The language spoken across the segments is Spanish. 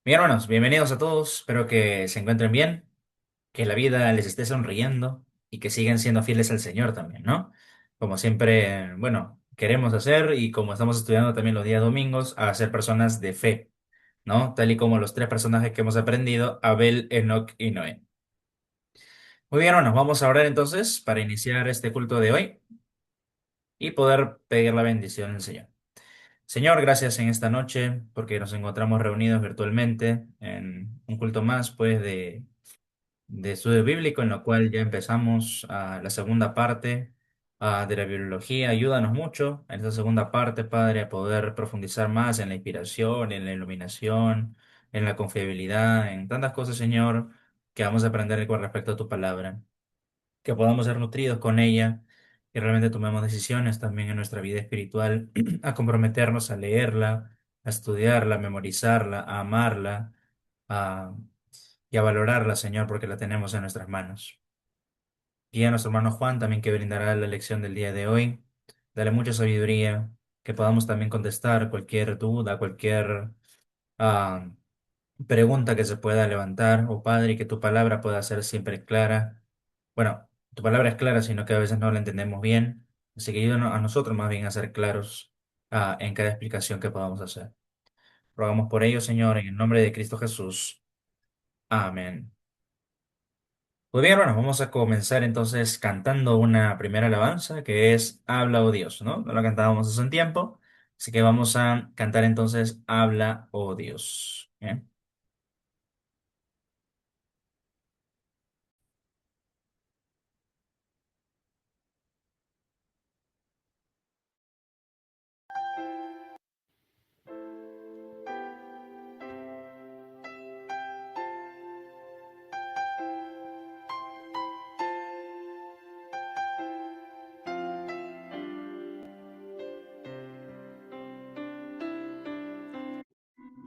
Bien, hermanos, bienvenidos a todos. Espero que se encuentren bien, que la vida les esté sonriendo y que sigan siendo fieles al Señor también, ¿no? Como siempre, bueno, queremos hacer y como estamos estudiando también los días domingos, a ser personas de fe, ¿no? Tal y como los tres personajes que hemos aprendido, Abel, Enoc y Noé. Muy bien, hermanos, vamos a orar entonces para iniciar este culto de hoy y poder pedir la bendición del Señor. Señor, gracias en esta noche porque nos encontramos reunidos virtualmente en un culto más, pues, de estudio bíblico, en lo cual ya empezamos la segunda parte de la bibliología. Ayúdanos mucho en esta segunda parte, Padre, a poder profundizar más en la inspiración, en la iluminación, en la confiabilidad, en tantas cosas, Señor, que vamos a aprender con respecto a tu palabra, que podamos ser nutridos con ella y realmente tomemos decisiones también en nuestra vida espiritual, a comprometernos a leerla, a estudiarla, a memorizarla, a amarla, a y a valorarla, Señor, porque la tenemos en nuestras manos. Guía a nuestro hermano Juan también que brindará la lección del día de hoy. Dale mucha sabiduría, que podamos también contestar cualquier duda, cualquier ah, pregunta que se pueda levantar, oh Padre, y que tu palabra pueda ser siempre clara. Bueno, tu palabra es clara, sino que a veces no la entendemos bien. Así que ayúdanos a nosotros más bien a ser claros en cada explicación que podamos hacer. Rogamos por ello, Señor, en el nombre de Cristo Jesús. Amén. Muy bien, hermanos, vamos a comenzar entonces cantando una primera alabanza que es Habla, oh Dios, ¿no? No la cantábamos hace un tiempo, así que vamos a cantar entonces Habla, oh Dios. ¿Bien?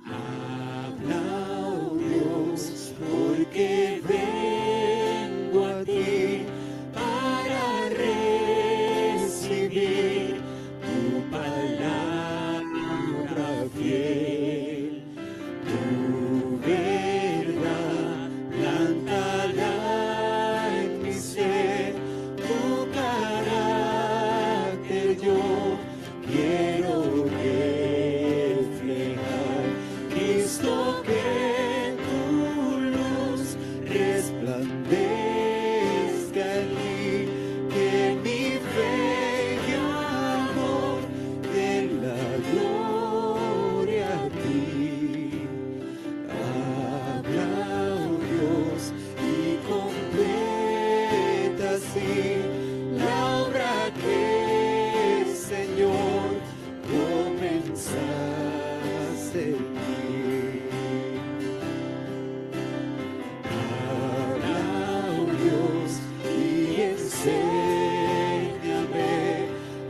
Habla, oh Dios, porque vengo a ti para recibir tu palabra fiel, tu verdad plantada en mi ser, tu carácter yo quiero reflejar. Cristo, que tu luz resplandezca en mí, que mi fe y amor den la gloria a ti. Habla, oh Dios, y completa así la obra que, Señor, comenzaste en mí. Habla, oh Dios, y enséñame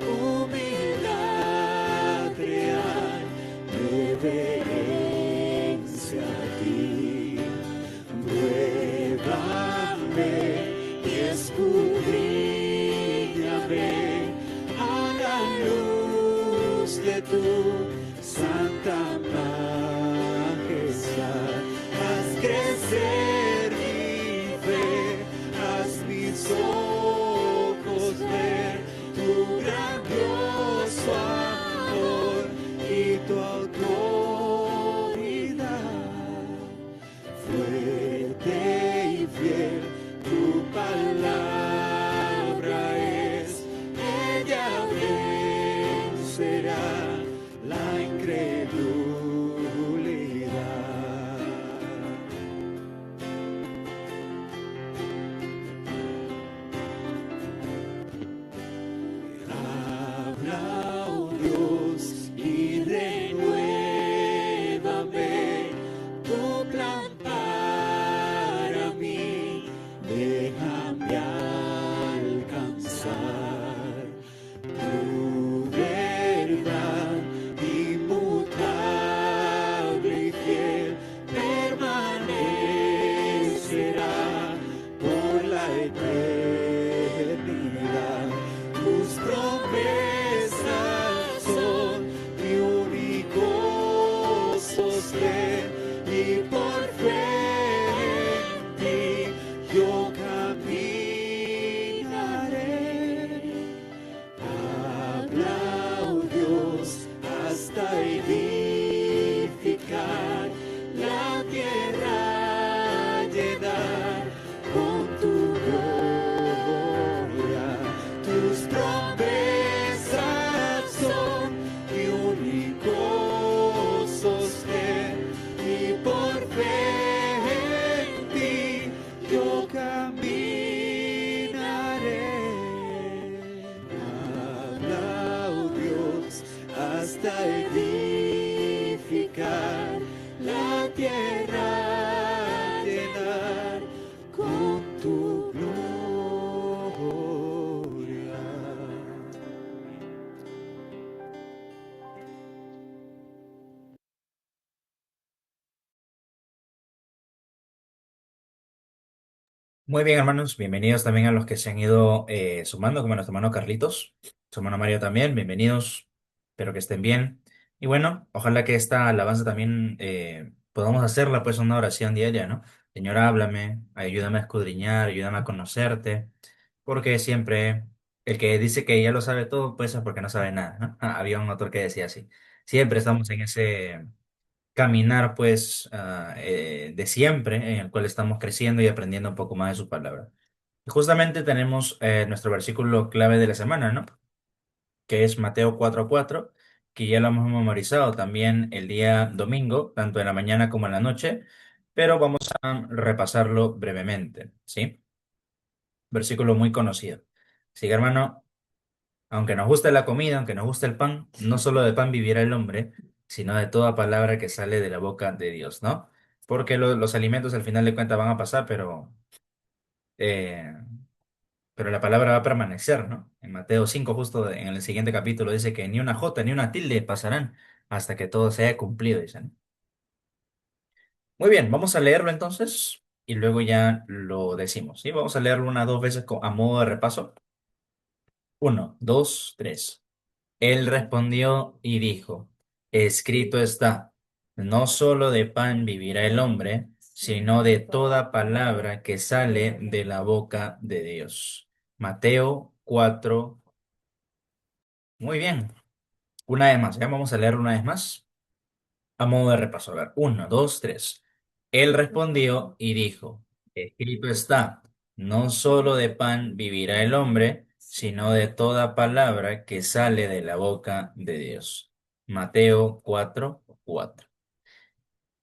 humildad real, reverencia a ti. Pruébame y escudriñame a la luz de tu santa majestad. Haz crecer mi fe, haz mis ojos ver tu grandioso amor y tu autoridad. Fuerte y fiel, tu palabra es, ella vencerá la incredulidad. Habla, oh Dios, y renuévame tu plan para mí. Déjame alcanzar tu verdad inmutable. Muy bien, hermanos, bienvenidos también a los que se han ido sumando, como nuestro hermano Carlitos, su hermano Mario también, bienvenidos, espero que estén bien. Y bueno, ojalá que esta alabanza también podamos hacerla pues una oración diaria, ¿no? Señor, háblame, ayúdame a escudriñar, ayúdame a conocerte, porque siempre el que dice que ya lo sabe todo, pues es porque no sabe nada, ¿no? Había un autor que decía así. Siempre estamos en ese caminar, pues, de siempre, en el cual estamos creciendo y aprendiendo un poco más de su palabra. Y justamente tenemos nuestro versículo clave de la semana, ¿no? Que es Mateo 4:4, que ya lo hemos memorizado también el día domingo, tanto en la mañana como en la noche, pero vamos a repasarlo brevemente, ¿sí? Versículo muy conocido. Así que, hermano, aunque nos guste la comida, aunque nos guste el pan, no solo de pan vivirá el hombre, sino de toda palabra que sale de la boca de Dios, ¿no? Porque los alimentos al final de cuentas van a pasar, eh, pero la palabra va a permanecer, ¿no? En Mateo 5, justo en el siguiente capítulo, dice que ni una jota ni una tilde pasarán hasta que todo se haya cumplido, dicen. Muy bien, vamos a leerlo entonces y luego ya lo decimos, ¿sí? Vamos a leerlo una, dos veces a modo de repaso. Uno, dos, tres. Él respondió y dijo, escrito está, no solo de pan vivirá el hombre, sino de toda palabra que sale de la boca de Dios. Mateo 4. Muy bien. Una vez más, ya vamos a leer una vez más. A modo de repaso, a ver, uno, dos, tres. Él respondió y dijo, escrito está, no solo de pan vivirá el hombre, sino de toda palabra que sale de la boca de Dios. Mateo 4:4.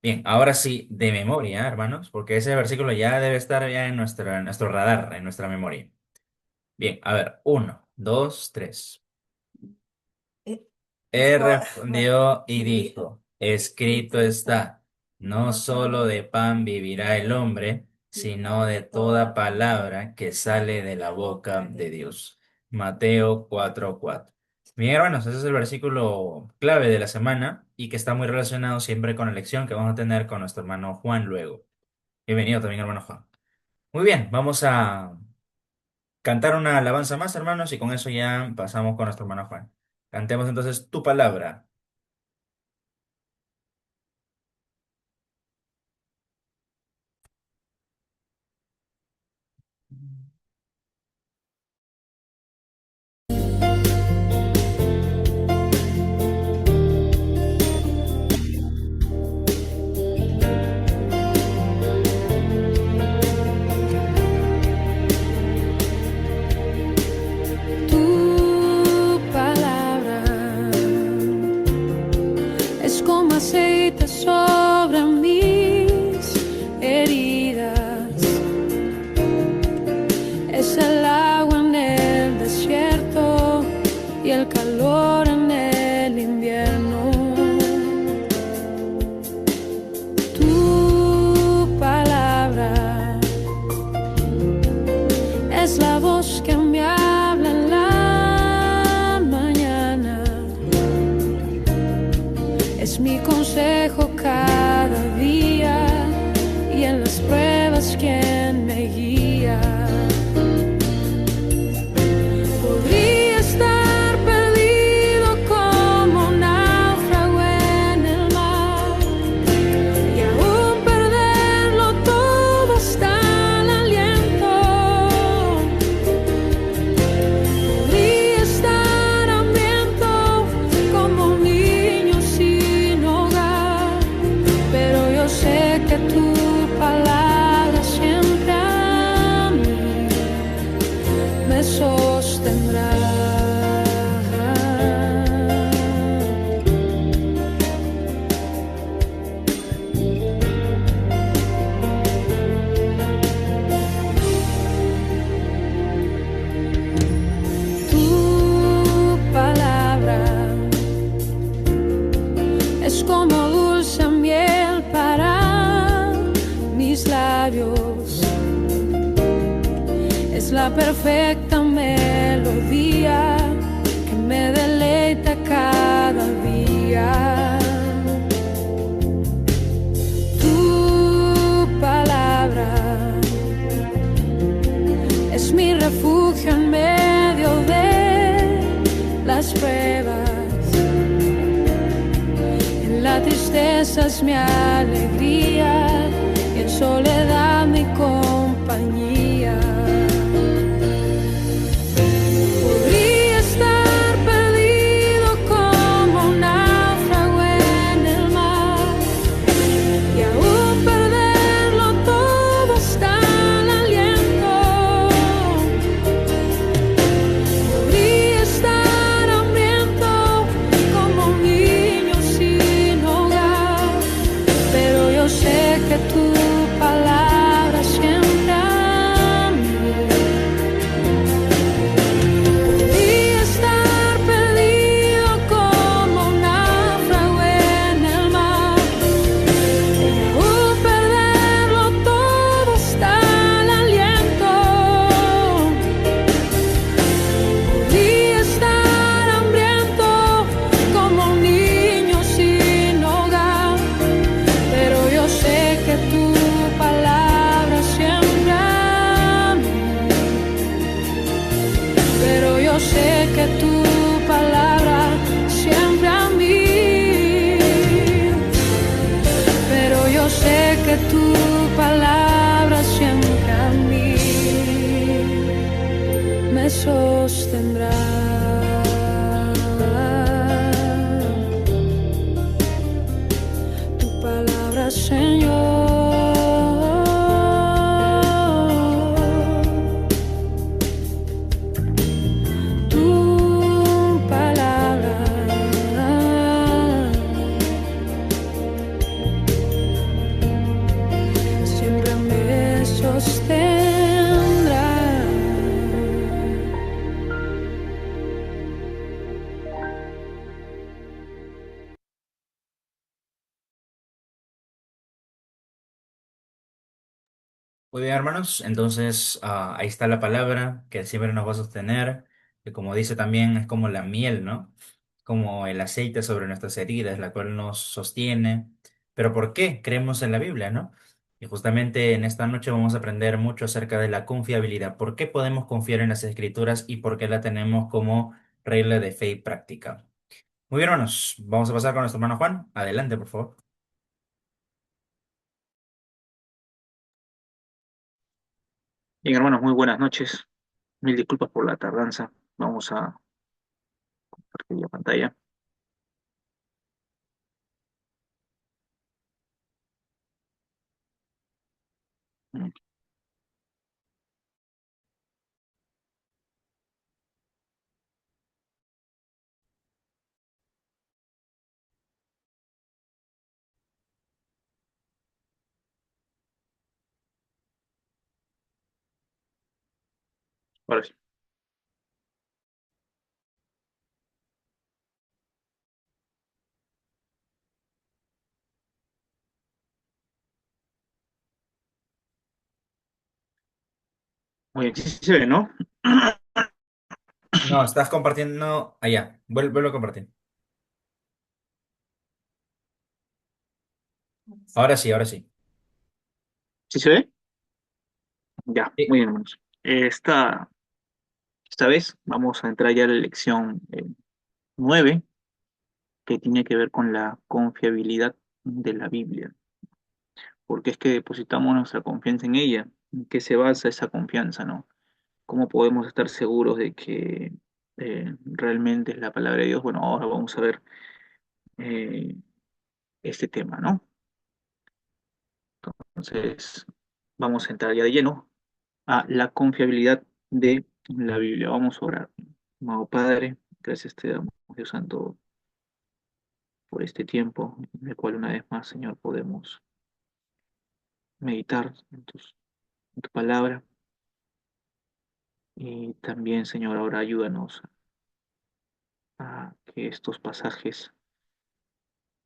Bien, ahora sí, de memoria, hermanos, porque ese versículo ya debe estar ya en nuestro radar, en nuestra memoria. Bien, a ver, uno, dos, tres. Él respondió y dijo, escrito está, no solo de pan vivirá el hombre, sino de toda palabra que sale de la boca de Dios. Mateo 4:4. Bien, hermanos, ese es el versículo clave de la semana y que está muy relacionado siempre con la lección que vamos a tener con nuestro hermano Juan luego. Bienvenido también, hermano Juan. Muy bien, vamos a cantar una alabanza más, hermanos, y con eso ya pasamos con nuestro hermano Juan. Cantemos entonces tu palabra. Tu palabra es como aceite sobre mis heridas, es el agua en el desierto y el calor en el invierno. Tu palabra es la voz que me habla en la mañana, es mi consejo cada día y en las pruebas quien me guía. Podría estar perdido como un náufrago en el mar y aún perderlo todo hasta el aliento. Podría estar hambriento como un niño sin hogar, pero yo sé que tu palabra siempre a mí me sostendrá. Tu palabra es como dulce miel para mis labios, es la perfecta melodía que me deleita cada día. Tu palabra tristeza es mi alegría y en soledad mi compañía. Podría estar perdido como un náufrago en el mar y aún perderlo todo hasta el aliento. Podría estar hambriento como un niño sin hogar, pero yo sé que tu palabra siempre a mí. Podría estar perdido como un náufrago en el mar y aún perderlo todo hasta el aliento. Podría estar hambriento como un niño sin hogar, pero yo sé que tu palabra siempre a mí. Pero yo sé que tu palabra siempre a mí. Pero yo sé que tu palabra siempre a mí me sostendrá. Tu palabra, Señor. Tu palabra siempre me sostendrá. Muy bien, hermanos. Entonces, ahí está la palabra que siempre nos va a sostener, que como dice también es como la miel, ¿no? Como el aceite sobre nuestras heridas, la cual nos sostiene. Pero ¿por qué creemos en la Biblia, no? Y justamente en esta noche vamos a aprender mucho acerca de la confiabilidad. ¿Por qué podemos confiar en las Escrituras y por qué la tenemos como regla de fe y práctica? Muy bien, hermanos. Vamos a pasar con nuestro hermano Juan. Adelante, por favor. Bien, hermanos, muy buenas noches. Mil disculpas por la tardanza. Vamos a compartir la pantalla. Mm, Ahora sí. Muy bien, sí se ve, ¿no? No, estás compartiendo allá. Vuelvo a compartir. Ahora sí, ahora sí. ¿Sí se ve? Ya, Sí. muy bien, hermanos. Esta vez vamos a entrar ya a la lección 9, que tiene que ver con la confiabilidad de la Biblia. Porque es que depositamos nuestra confianza en ella. ¿En qué se basa esa confianza, no? ¿Cómo podemos estar seguros de que realmente es la palabra de Dios? Bueno, ahora vamos a ver eh, este tema, ¿no? Entonces, vamos a entrar ya de lleno a la confiabilidad de la Biblia. Vamos a orar. Amado Padre, gracias te damos, Dios Santo, por este tiempo en el cual una vez más, Señor, podemos meditar en tu palabra. Y también, Señor, ahora ayúdanos a que estos pasajes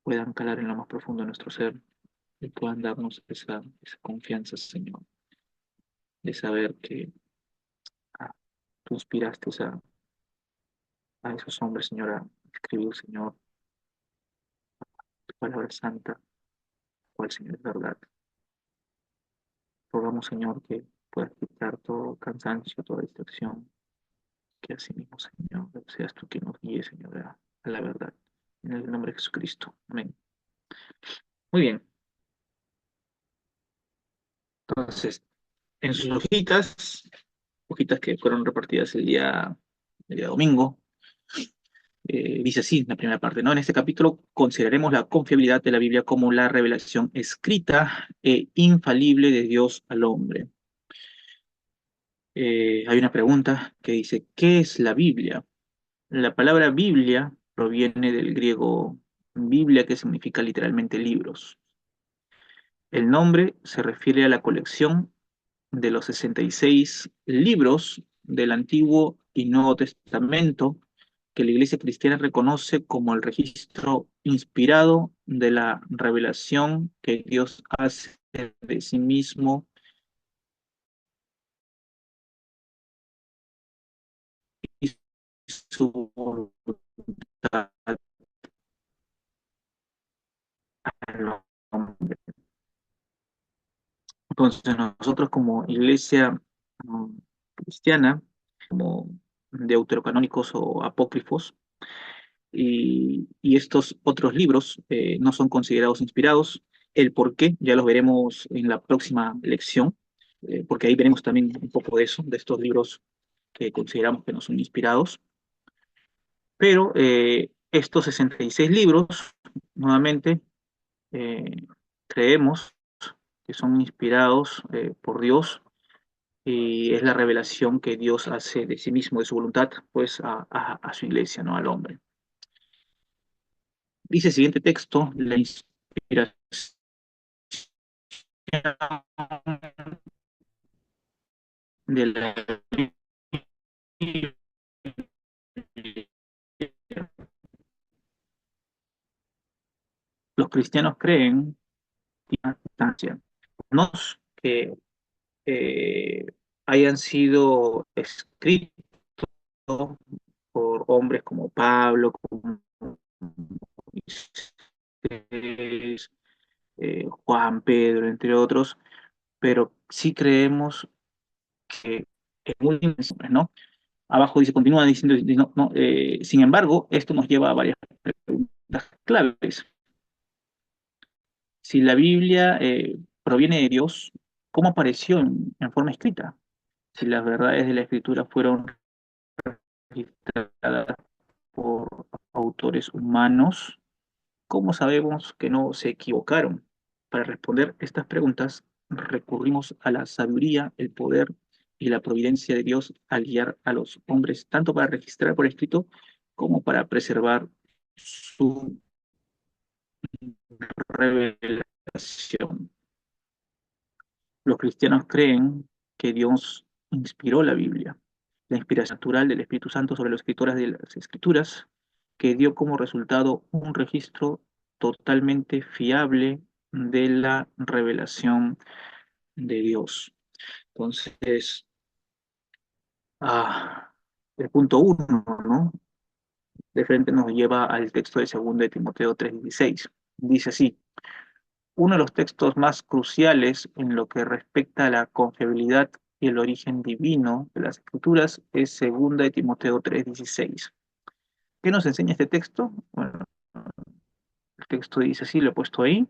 puedan calar en lo más profundo de nuestro ser y puedan darnos esa confianza, Señor, de saber que tú inspiraste a esos hombres, Señor, a escribir, Señor, tu palabra santa, cual, Señor, es verdad. Rogamos, Señor, que puedas quitar todo cansancio, toda distracción, que así mismo, Señor, seas tú quien nos guíe, Señor, a la verdad. En el nombre de Jesucristo. Amén. Muy bien. Entonces, en sus hojitas que fueron repartidas el día domingo, dice así la primera parte, ¿no? En este capítulo consideraremos la confiabilidad de la Biblia como la revelación escrita e infalible de Dios al hombre. Hay una pregunta que dice, ¿qué es la Biblia? La palabra Biblia proviene del griego Biblia, que significa literalmente libros. El nombre se refiere a la colección de los 66 libros del Antiguo y Nuevo Testamento que la Iglesia cristiana reconoce como el registro inspirado de la revelación que Dios hace de sí mismo y su voluntad al hombre. Entonces nosotros como Iglesia mm, cristiana, como deuterocanónicos o apócrifos, y estos otros libros no son considerados inspirados. El por qué ya los veremos en la próxima lección, porque ahí veremos también un poco de eso, de estos libros que consideramos que no son inspirados. Pero estos 66 libros, nuevamente, eh, creemos que son inspirados por Dios y es la revelación que Dios hace de sí mismo, de su voluntad, pues a su iglesia, ¿no? Al hombre. Dice el siguiente texto, la inspiración de la los cristianos creen en instancia, no que eh, hayan sido escritos por hombres como Pablo, como Moisés, Juan, Pedro, entre otros, pero sí creemos que en últimas, ¿no? Abajo dice, continúa diciendo, no, no, sin embargo, esto nos lleva a varias preguntas claves. Si la Biblia proviene de Dios, ¿cómo apareció en forma escrita? Si las verdades de la Escritura fueron registradas por autores humanos, ¿cómo sabemos que no se equivocaron? Para responder estas preguntas, recurrimos a la sabiduría, el poder y la providencia de Dios al guiar a los hombres, tanto para registrar por escrito como para preservar su revelación. Los cristianos creen que Dios inspiró la Biblia, la inspiración natural del Espíritu Santo sobre los escritores de las Escrituras, que dio como resultado un registro totalmente fiable de la revelación de Dios. Entonces, el punto uno, ¿no? De frente nos lleva al texto de 2 de Timoteo 3:16. Dice así, uno de los textos más cruciales en lo que respecta a la confiabilidad y el origen divino de las Escrituras es 2 de Timoteo 3:16. ¿Qué nos enseña este texto? Bueno, el texto dice así, lo he puesto ahí.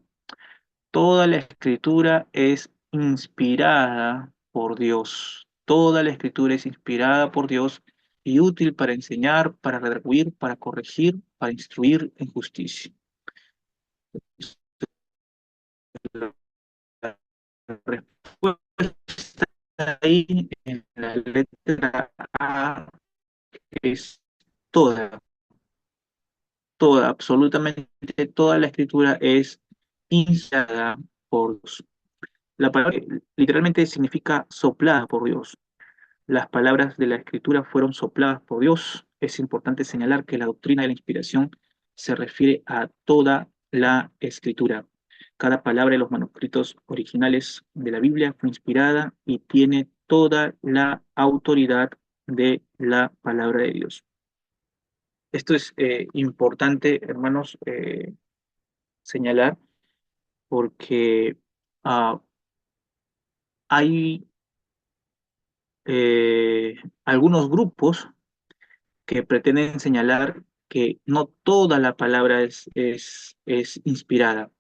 Toda la escritura es inspirada por Dios. Toda la escritura es inspirada por Dios y útil para enseñar, para redarguir, para corregir, para instruir en justicia. La respuesta ahí en la letra A es toda, toda, absolutamente toda la escritura es inspirada por Dios. La palabra literalmente significa soplada por Dios. Las palabras de la escritura fueron sopladas por Dios. Es importante señalar que la doctrina de la inspiración se refiere a toda la escritura. Cada palabra de los manuscritos originales de la Biblia fue inspirada y tiene toda la autoridad de la palabra de Dios. Esto es importante, hermanos, señalar porque ah, hay eh, algunos grupos que pretenden señalar que no toda la palabra es inspirada,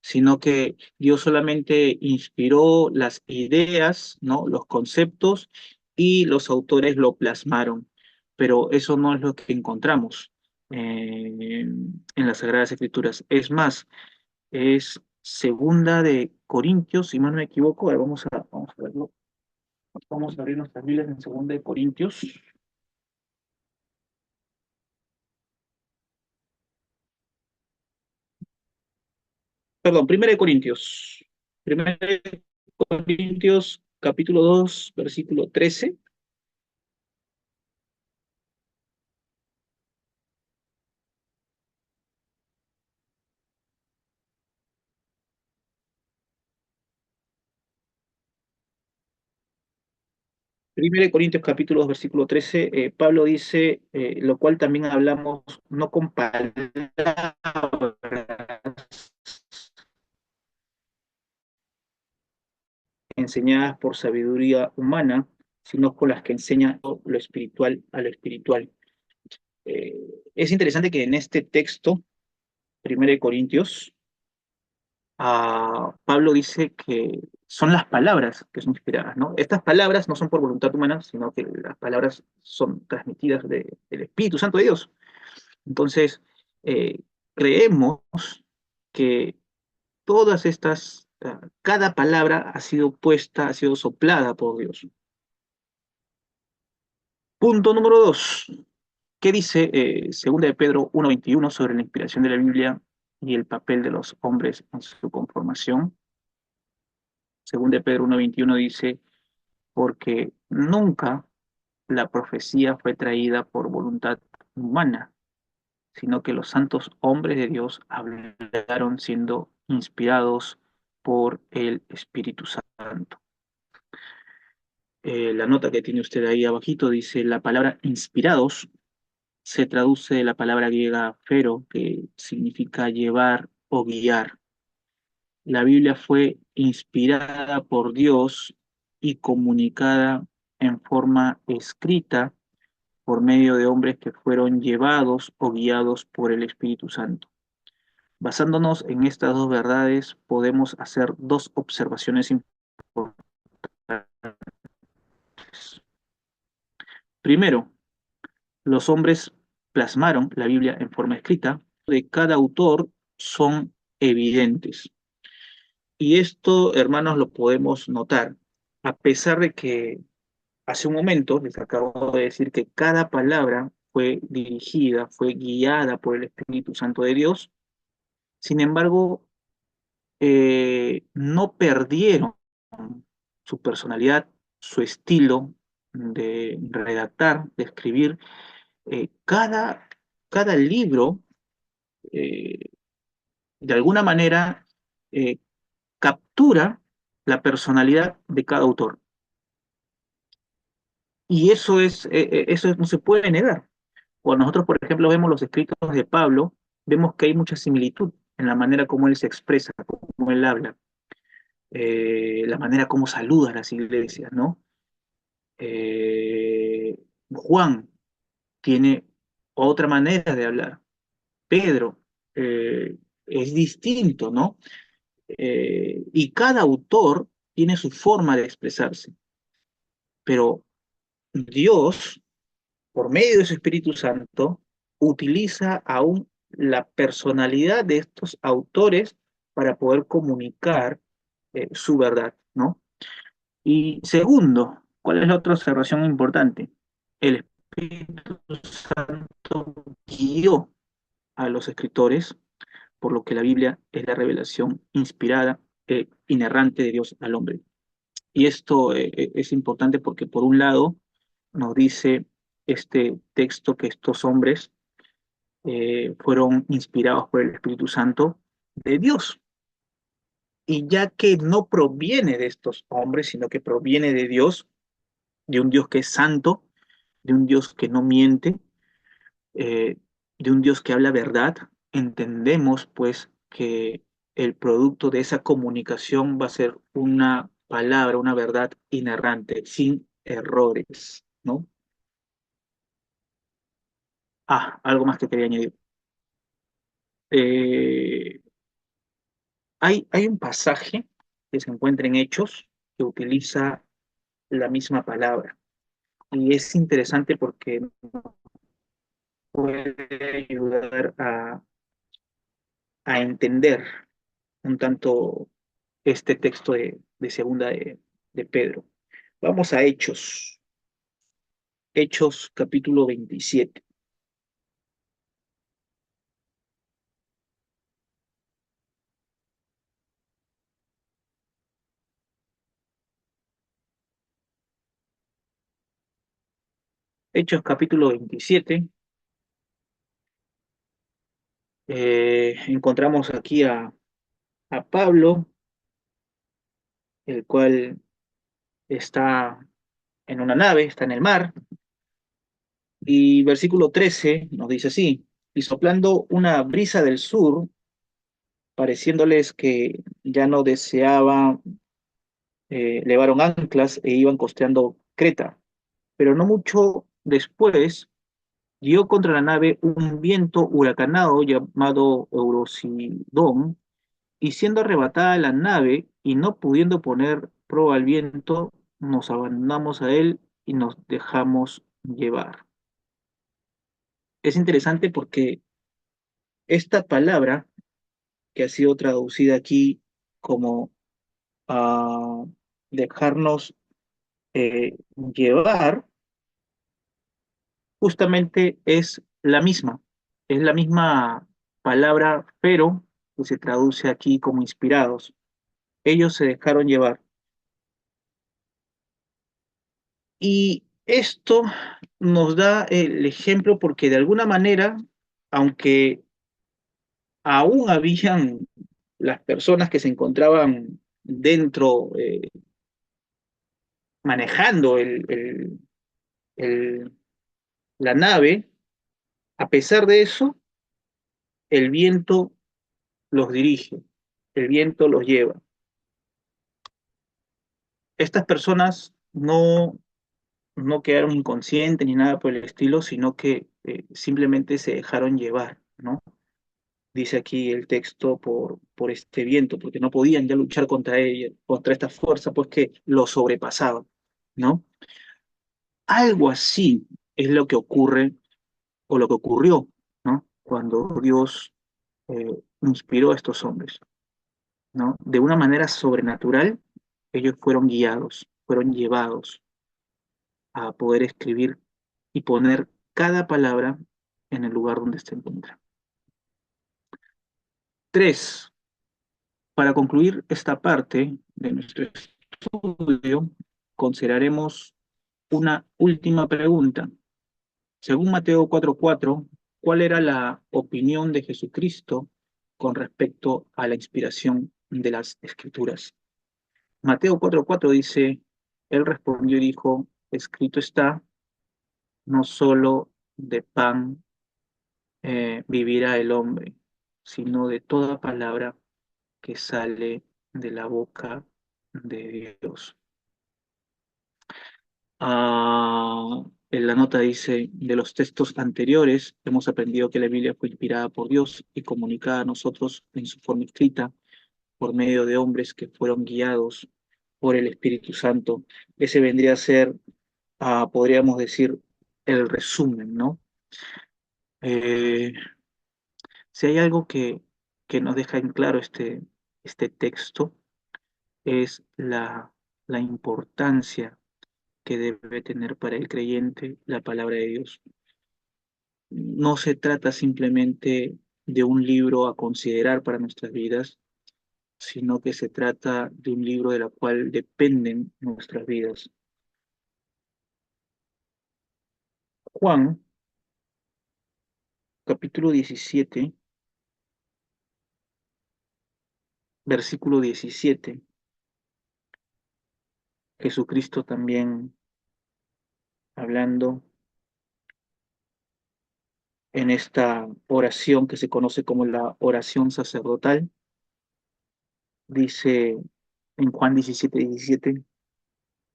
sino que Dios solamente inspiró las ideas, ¿no? Los conceptos y los autores lo plasmaron. Pero eso no es lo que encontramos en las Sagradas Escrituras. Es más, es Segunda de Corintios, si mal no me equivoco. A ver, vamos a verlo. Vamos a abrir nuestras Biblias en Segunda de Corintios. Perdón, Primera de Corintios. Primera de Corintios, capítulo 2 versículo 13. Primera de Corintios capítulo 2 versículo 13, Pablo dice, lo cual también hablamos no con palabras enseñadas por sabiduría humana, sino con las que enseña lo espiritual a lo espiritual. Eh, es interesante que en este texto, Primera de Corintios, Pablo dice que son las palabras que son inspiradas, ¿no? Estas palabras no son por voluntad humana, sino que las palabras son transmitidas del Espíritu Santo de Dios. Entonces, eh, creemos que todas estas, cada palabra ha sido puesta, ha sido soplada por Dios. Punto número dos. ¿Qué dice Segunda de Pedro 1:21 sobre la inspiración de la Biblia y el papel de los hombres en su conformación? Segunda de Pedro 1:21 dice, porque nunca la profecía fue traída por voluntad humana, sino que los santos hombres de Dios hablaron siendo inspirados por el Espíritu Santo. La nota que tiene usted ahí abajito dice, la palabra inspirados se traduce de la palabra griega fero, que significa llevar o guiar. La Biblia fue inspirada por Dios y comunicada en forma escrita por medio de hombres que fueron llevados o guiados por el Espíritu Santo. Basándonos en estas dos verdades, podemos hacer dos observaciones importantes. Primero, los hombres plasmaron la Biblia en forma escrita, de cada autor son evidentes. Y esto, hermanos, lo podemos notar, a pesar de que hace un momento les acabo de decir que cada palabra fue dirigida, fue guiada por el Espíritu Santo de Dios. Sin embargo, no perdieron su personalidad, su estilo de redactar, de escribir. Cada libro, eh, de alguna manera, eh, captura la personalidad de cada autor. Y eso no se puede negar. Cuando nosotros, por ejemplo, vemos los escritos de Pablo, vemos que hay mucha similitud en la manera como él se expresa, como él habla, la manera como saluda a las iglesias, ¿no? Juan tiene otra manera de hablar. Pedro es distinto, ¿no? Y cada autor tiene su forma de expresarse, pero Dios, por medio de su Espíritu Santo, utiliza aún la personalidad de estos autores para poder comunicar su verdad, ¿no? Y segundo, ¿cuál es la otra observación importante? El Espíritu Santo guió a los escritores, por lo que la Biblia es la revelación inspirada, inerrante de Dios al hombre. Y esto es importante porque por un lado nos dice este texto que estos hombres fueron inspirados por el Espíritu Santo de Dios. Y ya que no proviene de estos hombres, sino que proviene de Dios, de un Dios que es santo, de un Dios que no miente, eh, de un Dios que habla verdad, entendemos pues que el producto de esa comunicación va a ser una palabra, una verdad inerrante, sin errores, ¿no? Algo más que quería añadir. Eh, Hay un pasaje que se encuentra en Hechos que utiliza la misma palabra y es interesante porque puede ayudar a entender un tanto este texto de segunda de Pedro. Vamos a Hechos, Hechos capítulo 27. Hechos capítulo 27, encontramos aquí a Pablo, el cual está en una nave, está en el mar, y versículo 13 nos dice así, y soplando una brisa del sur, pareciéndoles que ya no deseaban, levaron anclas e iban costeando Creta, pero no mucho después dio contra la nave un viento huracanado llamado Eurocidón, y siendo arrebatada la nave y no pudiendo poner proa al viento, nos abandonamos a él y nos dejamos llevar. Es interesante porque esta palabra, que ha sido traducida aquí como a dejarnos llevar, justamente es la misma palabra, pero que se traduce aquí como inspirados. Ellos se dejaron llevar. Y esto nos da el ejemplo porque de alguna manera, aunque aún habían las personas que se encontraban dentro, manejando el- la nave, a pesar de eso, el viento los dirige, el viento los lleva. Estas personas no quedaron inconscientes ni nada por el estilo, sino que simplemente se dejaron llevar, ¿no? Dice aquí el texto por este viento, porque no podían ya luchar contra ella, contra esta fuerza, pues que lo sobrepasaba, ¿no? Algo así es lo que ocurre o lo que ocurrió, ¿no? Cuando Dios inspiró a estos hombres, ¿no? De una manera sobrenatural, ellos fueron guiados, fueron llevados a poder escribir y poner cada palabra en el lugar donde se encuentra. Tres, para concluir esta parte de nuestro estudio, consideraremos una última pregunta. Según Mateo 4:4, ¿cuál era la opinión de Jesucristo con respecto a la inspiración de las Escrituras? Mateo 4:4 dice, él respondió y dijo, escrito está, no solo de pan vivirá el hombre, sino de toda palabra que sale de la boca de Dios. En la nota dice, de los textos anteriores hemos aprendido que la Biblia fue inspirada por Dios y comunicada a nosotros en su forma escrita por medio de hombres que fueron guiados por el Espíritu Santo. Ese vendría a ser, podríamos decir, el resumen, ¿no? Eh, si hay algo que nos deja en claro este texto, es la importancia que debe tener para el creyente la palabra de Dios. No se trata simplemente de un libro a considerar para nuestras vidas, sino que se trata de un libro de la cual dependen nuestras vidas. Juan, capítulo 17, versículo 17. Jesucristo también hablando en esta oración que se conoce como la oración sacerdotal, dice en Juan 17:17,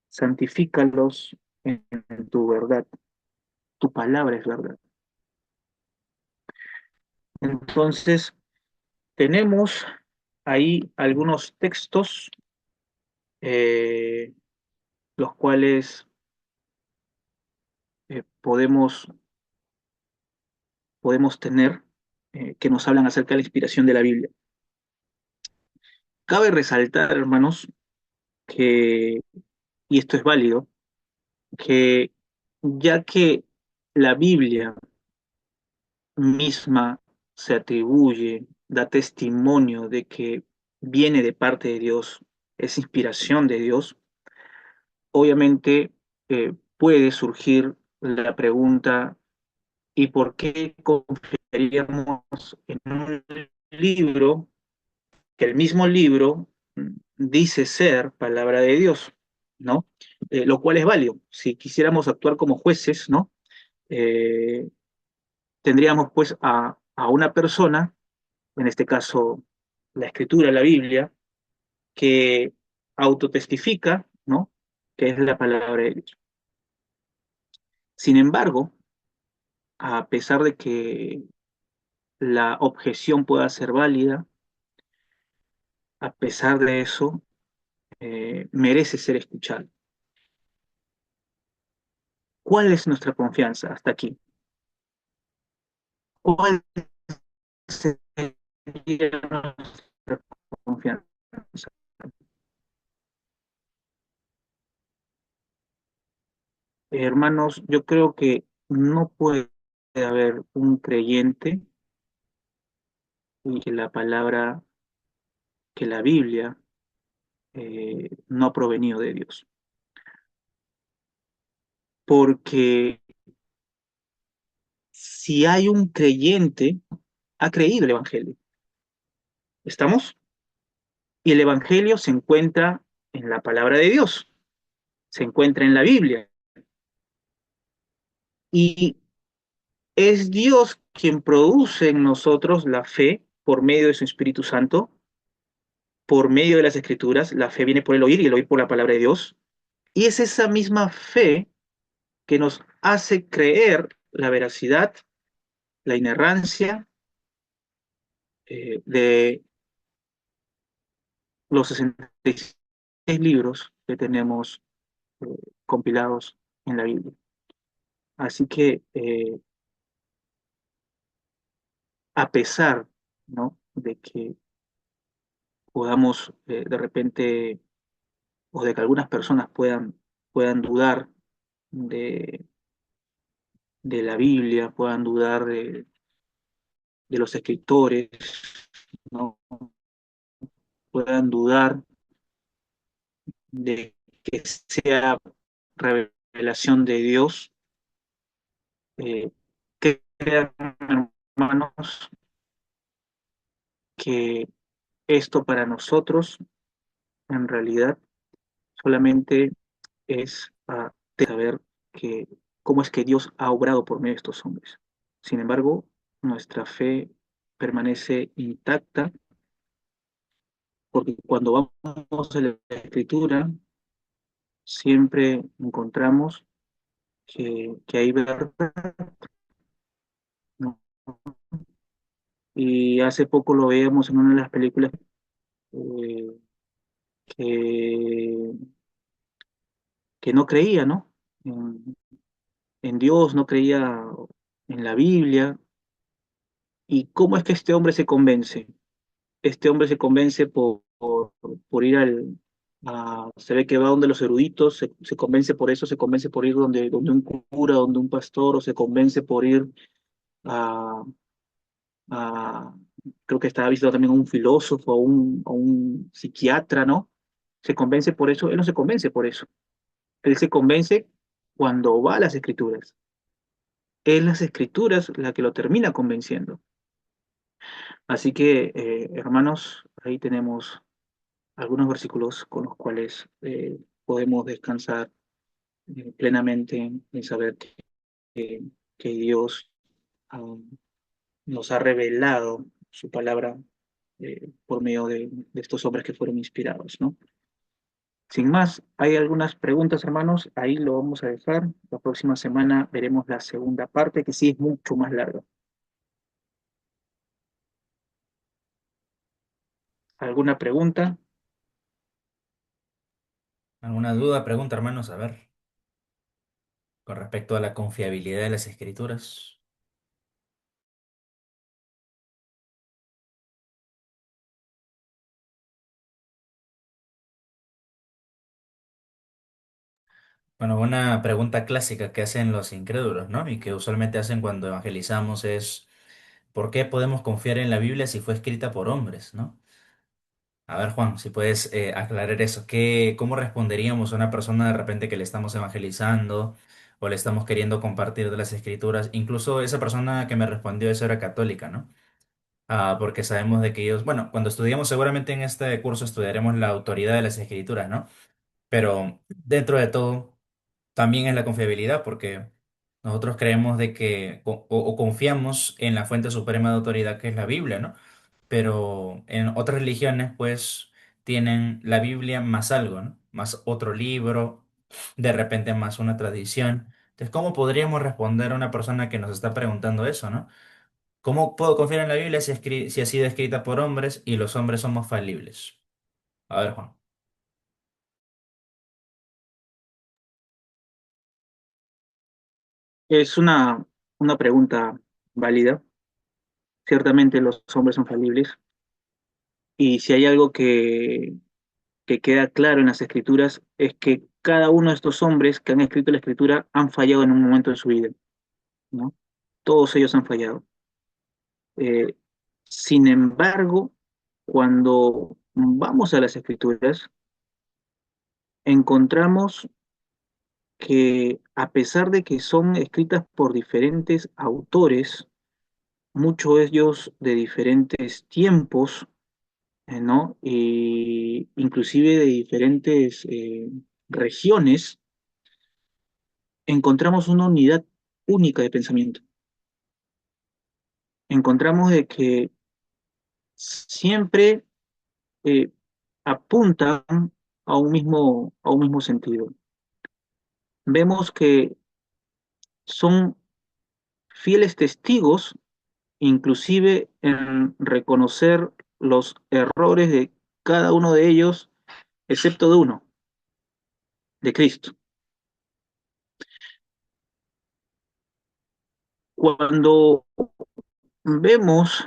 santifícalos en tu verdad, tu palabra es verdad. Entonces, tenemos hay algunos textos eh, los cuales podemos tener que nos hablan acerca de la inspiración de la Biblia. Cabe resaltar, hermanos, que, y esto es válido, que ya que la Biblia misma se atribuye, da testimonio de que viene de parte de Dios, es inspiración de Dios, obviamente puede surgir la pregunta, ¿y por qué confiaríamos en un libro que el mismo libro dice ser palabra de Dios, ¿no? Lo cual es válido. Si quisiéramos actuar como jueces, ¿no? Eh, Tendríamos pues a una persona, en este caso la escritura, la Biblia, que autotestifica, ¿no? Que es la palabra de Dios. Sin embargo, a pesar de que la objeción pueda ser válida, a pesar de eso, merece ser escuchado. ¿Cuál es nuestra confianza hasta aquí? ¿Cuál sería nuestra confianza? Hermanos, yo creo que no puede haber un creyente y que la palabra, que la Biblia no ha provenido de Dios. Porque si hay un creyente, ha creído el Evangelio. ¿Estamos? Y el Evangelio se encuentra en la palabra de Dios, se encuentra en la Biblia. Y es Dios quien produce en nosotros la fe por medio de su Espíritu Santo, por medio de las Escrituras. La fe viene por el oír y el oír por la palabra de Dios. Y es esa misma fe que nos hace creer la veracidad, la inerrancia de los 66 libros que tenemos eh, compilados en la Biblia. Así que a pesar, ¿no?, de que podamos de repente, o de que algunas personas puedan dudar de, de la Biblia, puedan dudar de los escritores, ¿no?, puedan dudar de que sea revelación de Dios, eh, crean, hermanos, que esto para nosotros en realidad solamente es de saber que cómo es que Dios ha obrado por medio de estos hombres. Sin embargo, nuestra fe permanece intacta porque cuando vamos a la Escritura siempre encontramos que hay verdad, ¿no? Y hace poco lo veíamos en una de las películas eh, que, que no creía, ¿no?, En, en Dios, no creía en la Biblia. ¿Y cómo es que este hombre se convence? Este hombre se convence por ir se ve que va donde los eruditos, se convence por eso, se convence por ir donde un cura, donde un pastor, o se convence por ir a, a- creo que estaba visitando también a un filósofo, a un psiquiatra, ¿no? Se convence por eso, él no se convence por eso, él se convence cuando va a las escrituras, es las escrituras la que lo termina convenciendo. Así que, hermanos, ahí tenemos algunos versículos con los cuales podemos descansar plenamente en saber que Dios um, nos ha revelado su palabra por medio de estos hombres que fueron inspirados, ¿no? Sin más, hay algunas preguntas, hermanos, ahí lo vamos a dejar. La próxima semana veremos la segunda parte, que sí es mucho más larga. ¿Alguna pregunta? ¿Alguna duda, pregunta, hermanos? A ver, con respecto a la confiabilidad de las escrituras. Bueno, una pregunta clásica que hacen los incrédulos, ¿no? Y que usualmente hacen cuando evangelizamos es, ¿por qué podemos confiar en la Biblia si fue escrita por hombres, ¿no? A ver, Juan, si puedes aclarar eso. ¿Cómo responderíamos a una persona de repente que le estamos evangelizando o le estamos queriendo compartir de las escrituras? Incluso esa persona que me respondió eso era católica, ¿no? Porque sabemos de que ellos, bueno, cuando estudiamos seguramente en este curso estudiaremos la autoridad de las escrituras, ¿no? Pero dentro de todo también es la confiabilidad, porque nosotros creemos de que o confiamos en la fuente suprema de autoridad que es la Biblia, ¿no? Pero en otras religiones pues tienen la Biblia más algo, ¿no? Más otro libro, de repente más una tradición. Entonces, ¿cómo podríamos responder a una persona que nos está preguntando eso, ¿no? ¿Cómo puedo confiar en la Biblia si ha sido escrita por hombres y los hombres somos falibles? A ver, Juan. Es una pregunta válida. Ciertamente los hombres son falibles y si hay algo que queda claro en las escrituras es que cada uno de estos hombres que han escrito la escritura han fallado en un momento de su vida, ¿no? Todos ellos han fallado. Eh, Sin embargo, cuando vamos a las escrituras, encontramos que a pesar de que son escritas por diferentes autores, muchos de ellos de diferentes tiempos, ¿no? Y inclusive de diferentes regiones, encontramos una unidad única de pensamiento. Encontramos de que siempre eh, apuntan a un mismo sentido. Vemos que son fieles testigos, inclusive en reconocer los errores de cada uno de ellos, excepto de uno, de Cristo. Cuando vemos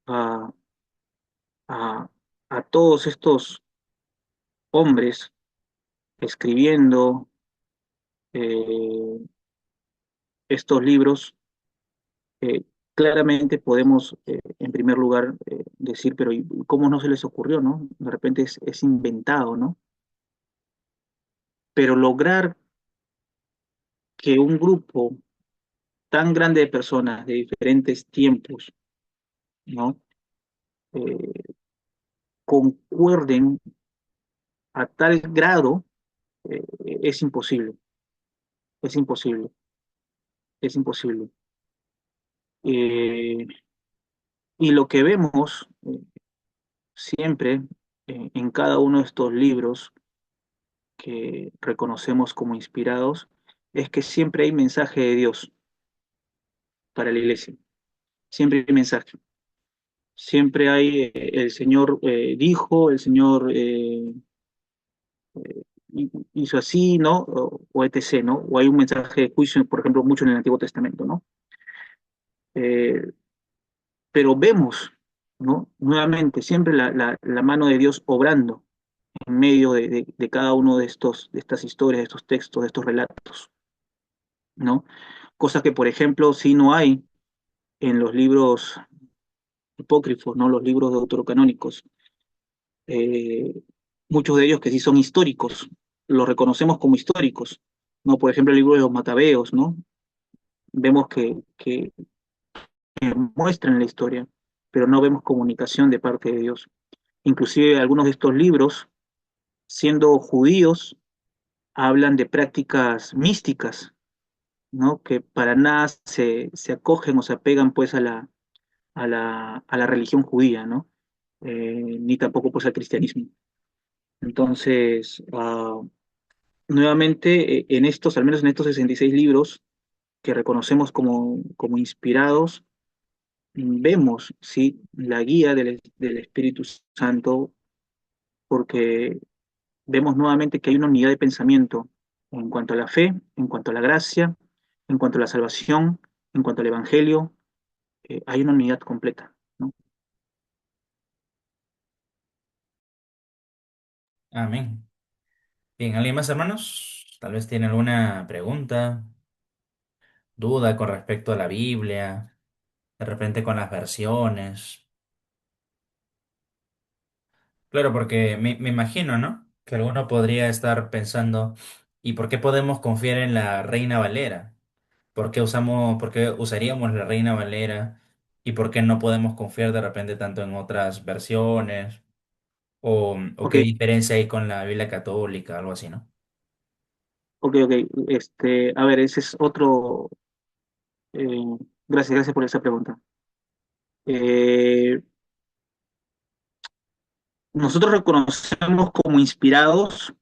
a, a, a todos estos hombres escribiendo eh, estos libros, eh, claramente podemos, en primer lugar, decir, pero ¿y cómo no se les ocurrió, no? De repente es inventado, ¿no? Pero lograr que un grupo tan grande de personas de diferentes tiempos, ¿no? Eh, concuerden a tal grado, es imposible, es imposible, es imposible. Eh, y lo que vemos siempre en cada uno de estos libros que reconocemos como inspirados es que siempre hay mensaje de Dios para la iglesia, siempre hay mensaje, siempre hay el Señor dijo, el Señor hizo así, ¿no? O etc., ¿no? O hay un mensaje de juicio, por ejemplo, mucho en el Antiguo Testamento, ¿no? Eh, pero vemos, ¿no? Nuevamente, siempre la mano de Dios obrando en medio de cada uno de estas historias, de estos textos, de estos relatos, ¿no? Cosa que, por ejemplo, si no hay en los libros apócrifos, ¿no? Los libros deuterocanónicos, eh, muchos de ellos que sí son históricos, los reconocemos como históricos, ¿no? Por ejemplo, el libro de los Macabeos, ¿no? Vemos que muestran la historia, pero no vemos comunicación de parte de Dios. Inclusive algunos de estos libros, siendo judíos, hablan de prácticas místicas, ¿no? Que para nada se acogen o se apegan pues a la religión judía, ¿no? Ni tampoco pues al cristianismo. Entonces, nuevamente, en estos, al menos en estos 66 libros que reconocemos como inspirados, vemos, sí, la guía del Espíritu Santo, porque vemos nuevamente que hay una unidad de pensamiento en cuanto a la fe, en cuanto a la gracia, en cuanto a la salvación, en cuanto al Evangelio, hay una unidad completa, ¿no? Amén. Bien, ¿alguien más, hermanos? Tal vez tiene alguna pregunta, duda con respecto a la Biblia, de repente con las versiones. Claro, porque me imagino, ¿no? Que alguno podría estar pensando, ¿y por qué podemos confiar en la Reina Valera? Por qué usaríamos la Reina Valera? ¿Y por qué no podemos confiar de repente tanto en otras versiones? O Ok, qué diferencia hay con la Biblia católica, algo así, ¿no? ok, a ver, ese es otro, gracias por esa pregunta. Eh, Nosotros reconocemos como inspirados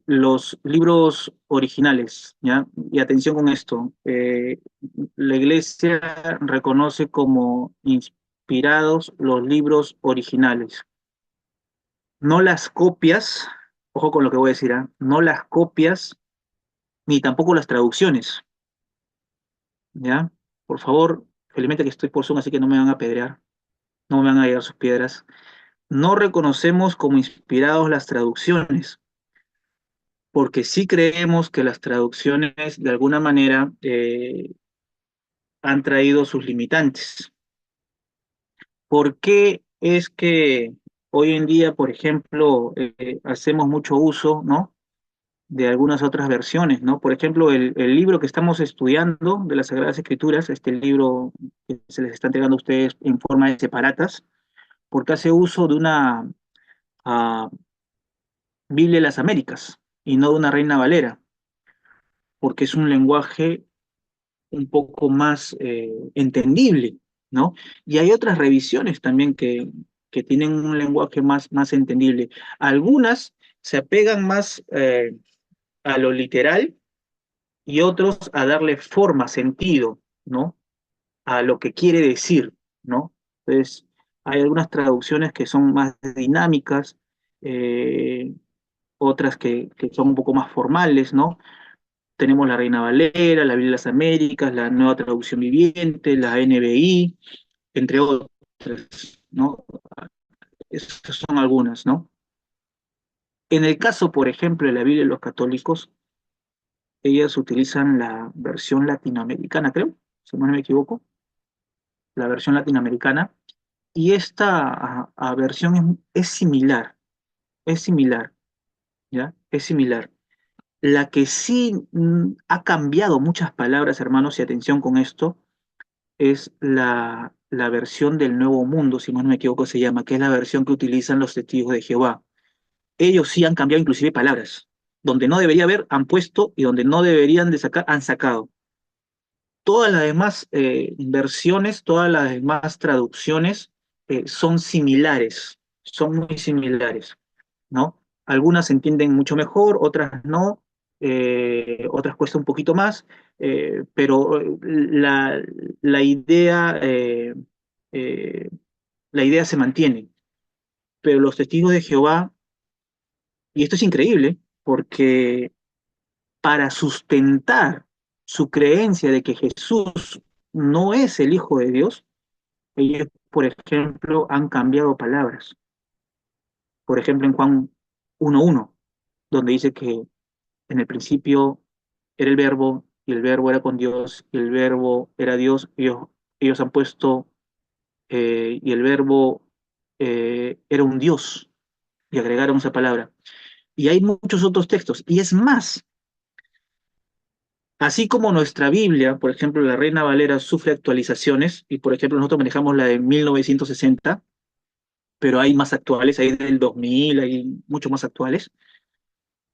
los libros originales, ¿ya? Y atención con esto, la iglesia reconoce como inspirados los libros originales, no las copias, ojo con lo que voy a decir, ¿ah? No las copias ni tampoco las traducciones, ¿ya? Por favor, felizmente que estoy por Zoom, así que no me van a apedrear, no me van a llegar sus piedras. No reconocemos como inspirados las traducciones, porque sí creemos que las traducciones de alguna manera han traído sus limitantes. ¿Por qué es que hoy en día, por ejemplo, hacemos mucho uso, ¿no? De algunas otras versiones, ¿no? Por ejemplo, el libro que estamos estudiando de las Sagradas Escrituras, este libro que se les está entregando a ustedes en forma de separatas, porque hace uso de una Biblia de las Américas y no de una Reina Valera, porque es un lenguaje un poco más entendible, ¿no? Y hay otras revisiones también que tienen un lenguaje más entendible. Algunas se apegan más a lo literal y otros a darle forma, sentido, ¿no? A lo que quiere decir, ¿no? Entonces, hay algunas traducciones que son más dinámicas, eh, otras que son un poco más formales, ¿no? Tenemos la Reina Valera, la Biblia de las Américas, la Nueva Traducción Viviente, la NBI, entre otras, ¿no? Esas son algunas, ¿no? En el caso, por ejemplo, de la Biblia de los católicos, ellas utilizan la versión latinoamericana, creo, si no me equivoco, la versión latinoamericana, y esta versión es similar, es similar, ¿ya? Es similar. La que sí ha cambiado muchas palabras, hermanos, y atención con esto, es la versión del Nuevo Mundo, si más no me equivoco se llama, que es la versión que utilizan los testigos de Jehová. Ellos sí han cambiado inclusive palabras. Donde no debería haber, han puesto, y donde no deberían de sacar, han sacado. Todas las demás versiones, todas las demás traducciones son similares, son muy similares, ¿no? Algunas se entienden mucho mejor, otras no, otras cuesta un poquito más, pero idea, eh, la idea se mantiene. Pero los testigos de Jehová, y esto es increíble, porque para sustentar su creencia de que Jesús no es el Hijo de Dios, ellos, por ejemplo, han cambiado palabras. Por ejemplo, en Juan 1:1, donde dice que en el principio era el verbo, y el verbo era con Dios, y el verbo era Dios. Ellos han puesto, y el verbo era un Dios, y agregaron esa palabra. Y hay muchos otros textos. Y es más, así como nuestra Biblia, por ejemplo, la Reina Valera sufre actualizaciones, y por ejemplo nosotros manejamos la de 1960, pero hay más actuales, hay del 2000, hay mucho más actuales,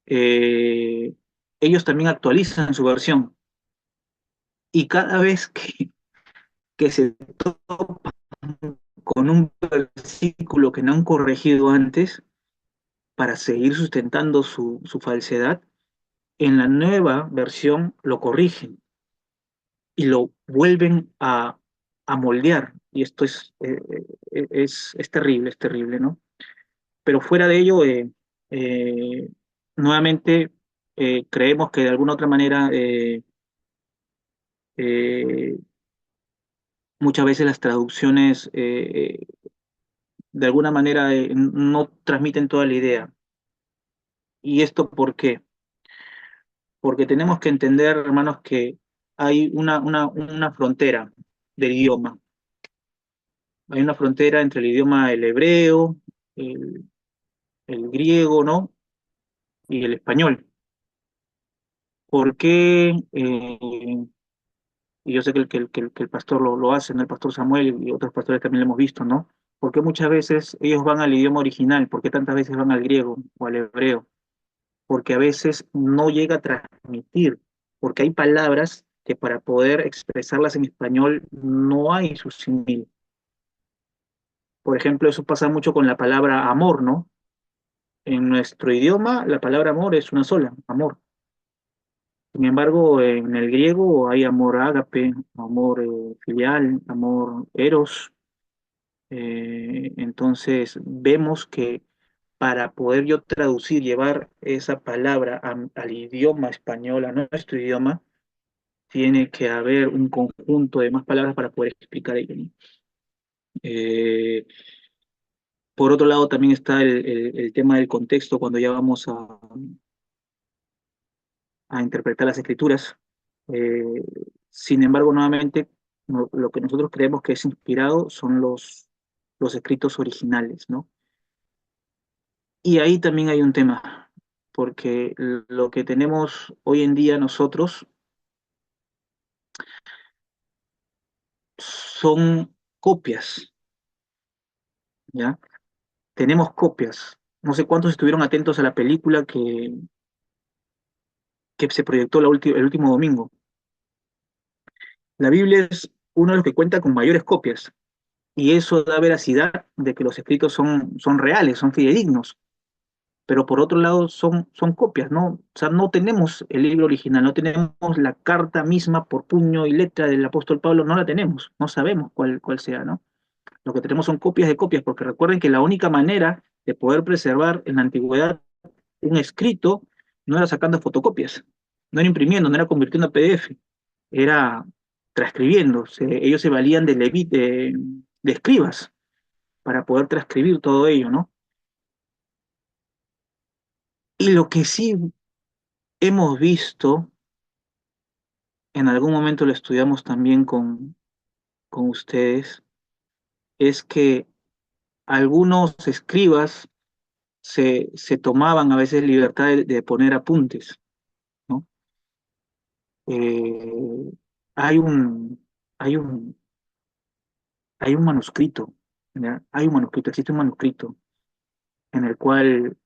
eh, ellos también actualizan su versión. Y cada vez que se topan con un versículo que no han corregido antes para seguir sustentando su falsedad, en la nueva versión lo corrigen y lo vuelven a moldear. Y esto es terrible, es terrible, ¿no? Pero fuera de ello, eh, nuevamente creemos que de alguna otra manera eh, muchas veces las traducciones de alguna manera no transmiten toda la idea. ¿Y esto por qué? Porque tenemos que entender, hermanos, que hay una frontera del idioma. Hay una frontera entre el idioma el hebreo, el, el griego, ¿no? Y el español. ¿Por qué? Y yo sé que el pastor lo hace, ¿no? El pastor Samuel y otros pastores también lo hemos visto, ¿no? Porque muchas veces ellos van al idioma original, ¿por qué tantas veces van al griego o al hebreo? Porque a veces no llega a transmitir, porque hay palabras que para poder expresarlas en español no hay su símil. Por ejemplo, eso pasa mucho con la palabra amor, ¿no? En nuestro idioma, la palabra amor es una sola, amor. Sin embargo, en el griego hay amor ágape, amor filial, amor eros. Entonces, vemos que para poder yo traducir, llevar esa palabra al idioma español, a nuestro idioma, tiene que haber un conjunto de más palabras para poder explicar ello, ¿no? Eh, por otro lado, también está el tema del contexto cuando ya vamos a interpretar las escrituras. Eh, Sin embargo, nuevamente, lo que nosotros creemos que es inspirado son los escritos originales, ¿no? Y ahí también hay un tema, porque lo que tenemos hoy en día nosotros son copias, ¿ya? Tenemos copias. No sé cuántos estuvieron atentos a la película que se proyectó el último domingo. La Biblia es uno de los que cuenta con mayores copias, y eso da veracidad de que los escritos son reales, son fidedignos, pero por otro lado son copias, ¿no? O sea, no tenemos el libro original, no tenemos la carta misma por puño y letra del apóstol Pablo, no la tenemos, no sabemos cuál sea, ¿no? Lo que tenemos son copias de copias, porque recuerden que la única manera de poder preservar en la antigüedad un escrito no era sacando fotocopias, no era imprimiendo, no era convirtiendo a PDF, era transcribiendo. Ellos se valían de escribas para poder transcribir todo ello, ¿no? Y lo que sí hemos visto, en algún momento lo estudiamos también con ustedes, es que algunos escribas se tomaban a veces libertad de poner apuntes, ¿no? Eh, hay un, hay un, hay un manuscrito, ¿ya? Hay un manuscrito, existe un manuscrito en el cual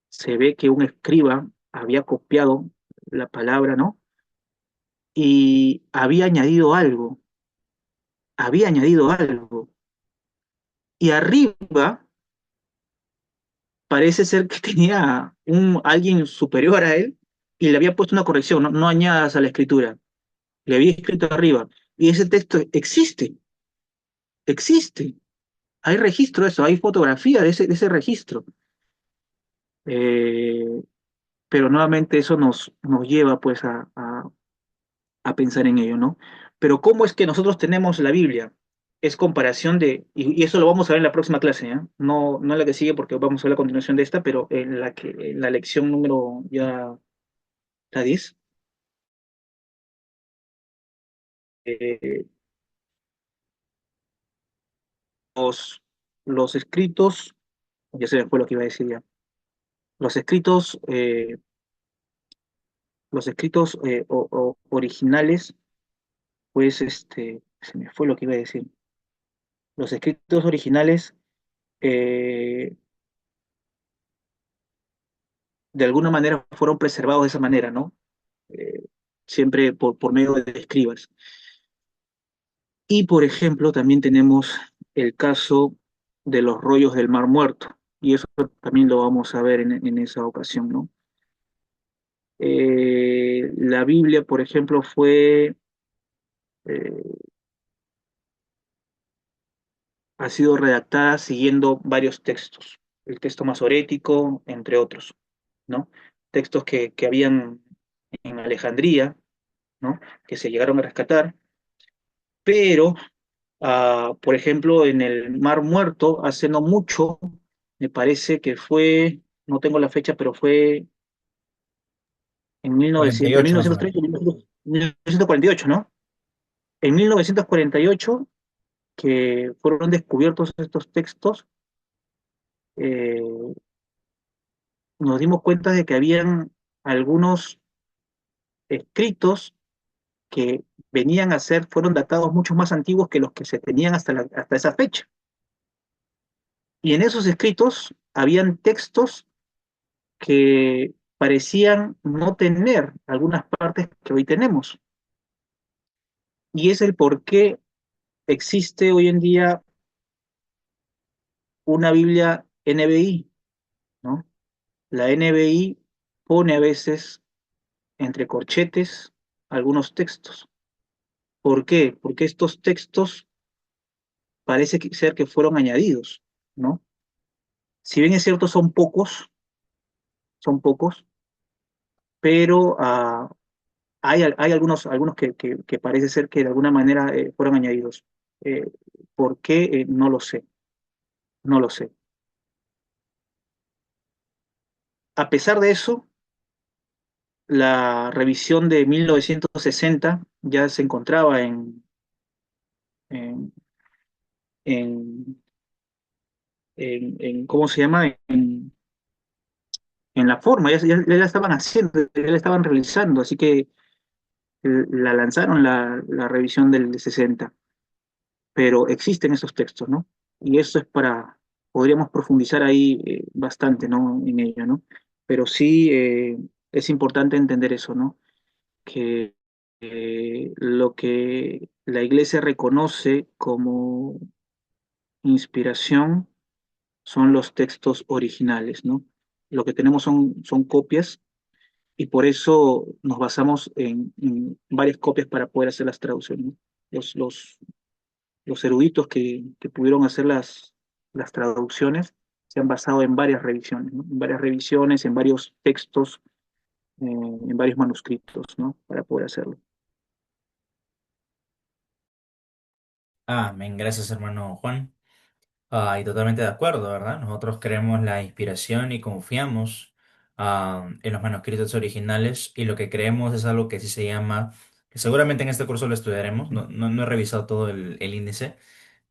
se ve que un escriba había copiado la palabra, ¿no? Y había añadido algo. Y arriba parece ser que tenía alguien superior a él y le había puesto una corrección, no, no añadas a la escritura, le había escrito arriba. Y ese texto existe. Hay registro de eso, hay fotografía de ese registro. Eh, pero nuevamente eso nos lleva pues a pensar en ello, ¿no? Pero ¿cómo es que nosotros tenemos la Biblia? Es comparación y eso lo vamos a ver en la próxima clase, ¿eh? No, no en la que sigue porque vamos a ver la continuación de esta, pero en la lección número ya la 10, eh, los, los escritos, ya se me fue lo que iba a decir ya, los escritos, eh, los escritos originales, pues se me fue lo que iba a decir. Los escritos originales eh, de alguna manera fueron preservados de esa manera, ¿no? Eh, Siempre por medio de escribas. Y, por ejemplo, también tenemos el caso de los rollos del Mar Muerto, y eso también lo vamos a ver en esa ocasión, ¿no? La Biblia, por ejemplo, fue eh, ha sido redactada siguiendo varios textos, el texto masorético, entre otros, ¿no? Textos que habían en Alejandría, ¿no? Que se llegaron a rescatar, pero, por ejemplo, en el Mar Muerto, hace no mucho, me parece que fue, no tengo la fecha, pero fue en 1900, entre 48 más o 1930 menos. y 1948, ¿no? En 1948, que fueron descubiertos estos textos, eh, nos dimos cuenta de que habían algunos escritos que venían a ser, fueron datados mucho más antiguos que los que se tenían hasta esa fecha. Y en esos escritos habían textos que parecían no tener algunas partes que hoy tenemos. Y es el por qué existe hoy en día una Biblia NBI, ¿no? La NBI pone a veces entre corchetes algunos textos. ¿Por qué? Porque estos textos parece ser que fueron añadidos, ¿no? Si bien es cierto, son pocos, pero hay algunos que parece ser que de alguna manera fueron añadidos. Eh, ¿Por qué? No lo sé, no lo sé. A pesar de eso, la revisión de 1960 ya se encontraba en, en, ¿cómo se llama? En la forma, ya la estaban haciendo, ya la estaban realizando, así que la lanzaron la revisión del 60, pero existen esos textos, ¿no? Y eso es podríamos profundizar ahí bastante, ¿no? En ello, ¿no? Pero sí es importante entender eso, ¿no? Que lo que la iglesia reconoce como inspiración son los textos originales, ¿no? Lo que tenemos son copias y por eso nos basamos en varias copias para poder hacer las traducciones, ¿no? Los eruditos que pudieron hacer las traducciones se han basado en varias revisiones, ¿no? En varias revisiones, en varios textos, en varios manuscritos, ¿no? Para poder hacerlo. Amén, gracias hermano Juan. Y totalmente de acuerdo, ¿verdad? Nosotros creemos la inspiración y confiamos en los manuscritos originales y lo que creemos es algo que sí se llama, que seguramente en este curso lo estudiaremos, no he revisado todo el índice,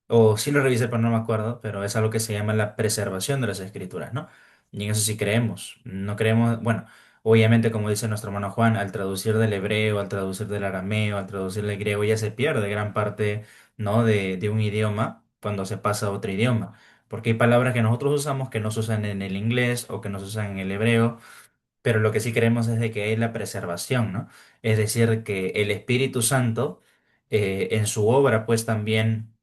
o sí lo revisé, pero no me acuerdo, pero es algo que se llama la preservación de las escrituras, ¿no? Y en eso sí creemos. No creemos, bueno, obviamente como dice nuestro hermano Juan, al traducir del hebreo, al traducir del arameo, al traducir del griego, ya se pierde gran parte, ¿no? de un idioma cuando se pasa a otro idioma. Porque hay palabras que nosotros usamos que no se usan en el inglés o que no se usan en el hebreo, pero lo que sí creemos es de que hay la preservación, ¿no? Es decir, que el Espíritu Santo, en su obra, pues también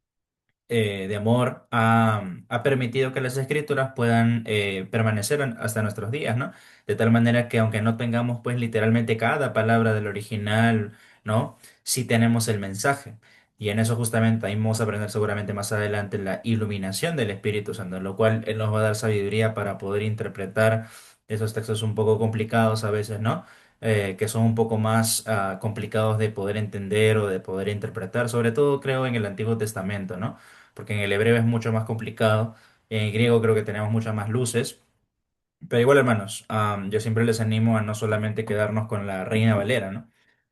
de amor ha permitido que las escrituras puedan permanecer hasta nuestros días, ¿no? De tal manera que aunque no tengamos pues literalmente cada palabra del original, ¿no? Sí tenemos el mensaje. Y en eso justamente ahí vamos a aprender seguramente más adelante la iluminación del Espíritu Santo, en lo cual Él nos va a dar sabiduría para poder interpretar esos textos un poco complicados a veces, ¿no? Que son un poco más complicados de poder entender o de poder interpretar, sobre todo creo en el Antiguo Testamento, ¿no? Porque en el hebreo es mucho más complicado, en el griego creo que tenemos muchas más luces, pero igual hermanos, yo siempre les animo a no solamente quedarnos con la Reina Valera, ¿no?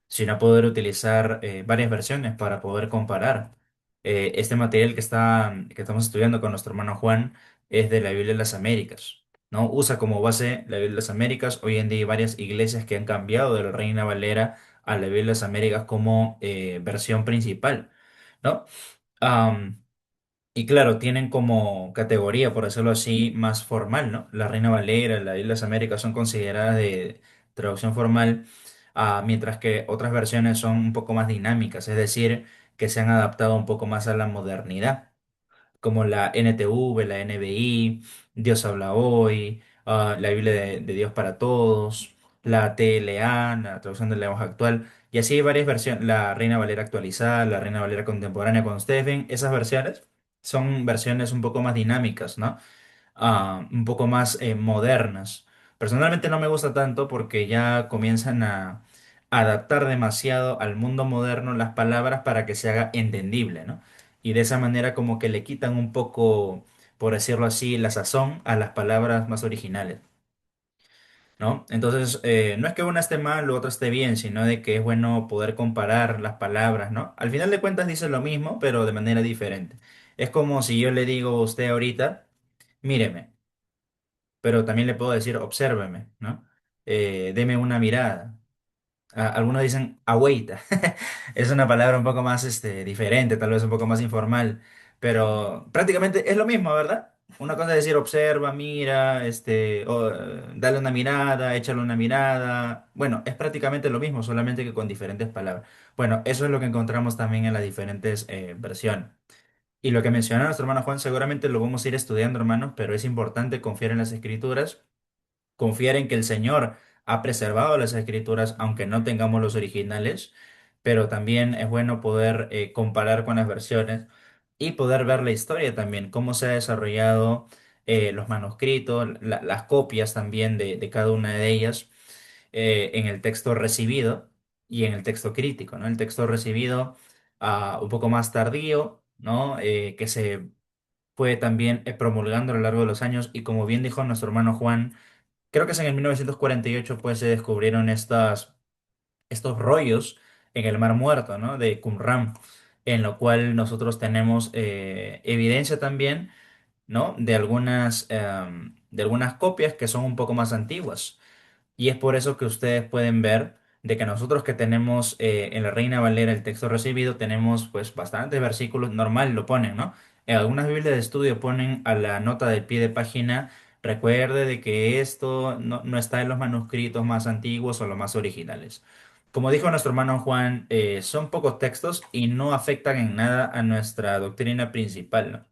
Sino a poder utilizar varias versiones para poder comparar. Este material que estamos estudiando con nuestro hermano Juan es de la Biblia de las Américas, ¿no? Usa como base la Biblia de las Américas. Hoy en día hay varias iglesias que han cambiado de la Reina Valera a la Biblia de las Américas como versión principal, ¿no? Am, y claro, tienen como categoría, por decirlo así, más formal, ¿no? La Reina Valera, la Islas Américas son consideradas de traducción formal, mientras que otras versiones son un poco más dinámicas, es decir, que se han adaptado un poco más a la modernidad, como la NTV, la NBI, Dios habla hoy, la Biblia de Dios para todos. la TLA, la traducción del lenguaje actual, y así hay varias versiones, la Reina Valera actualizada, la Reina Valera contemporánea con Stephen, esas versiones son versiones un poco más dinámicas, ¿no? Un poco más modernas. Personalmente no me gusta tanto porque ya comienzan a adaptar demasiado al mundo moderno las palabras para que se haga entendible, ¿no? Y de esa manera como que le quitan un poco, por decirlo así, la sazón a las palabras más originales. ¿No? Entonces, no es que una esté mal o otra esté bien, sino de que es bueno poder comparar las palabras, ¿no? Al final de cuentas dice lo mismo, pero de manera diferente. Es como si yo le digo a usted ahorita, míreme, pero también le puedo decir, obsérveme, ¿no? Deme una mirada. Algunos dicen agüita. Es una palabra un poco más diferente, tal vez un poco más informal, pero prácticamente es lo mismo, ¿verdad? Una cosa es decir observa, mira, o, dale una mirada, échale una mirada. Bueno, es prácticamente lo mismo, solamente que con diferentes palabras. Bueno, eso es lo que encontramos también en las diferentes versiones. Y lo que menciona nuestro hermano Juan, seguramente lo vamos a ir estudiando, hermanos, pero es importante confiar en las escrituras, confiar en que el Señor ha preservado las escrituras, aunque no tengamos los originales, pero también es bueno poder comparar con las versiones y poder ver la historia también, cómo se ha desarrollado los manuscritos, las copias también de cada una de ellas en el texto recibido y en el texto crítico, ¿no? El texto recibido un poco más tardío, ¿no? Que se fue también promulgando a lo largo de los años y como bien dijo nuestro hermano Juan, creo que es en el 1948 pues se descubrieron estos rollos en el Mar Muerto, ¿no? De Qumran, en lo cual nosotros tenemos evidencia también, ¿no? De algunas copias que son un poco más antiguas. Y es por eso que ustedes pueden ver de que nosotros que tenemos en la Reina Valera el texto recibido, tenemos pues bastantes versículos, normal lo ponen, ¿no? En algunas Biblias de estudio ponen a la nota del pie de página, recuerde de que esto no está en los manuscritos más antiguos o los más originales. Como dijo nuestro hermano Juan, son pocos textos y no afectan en nada a nuestra doctrina principal, ¿no?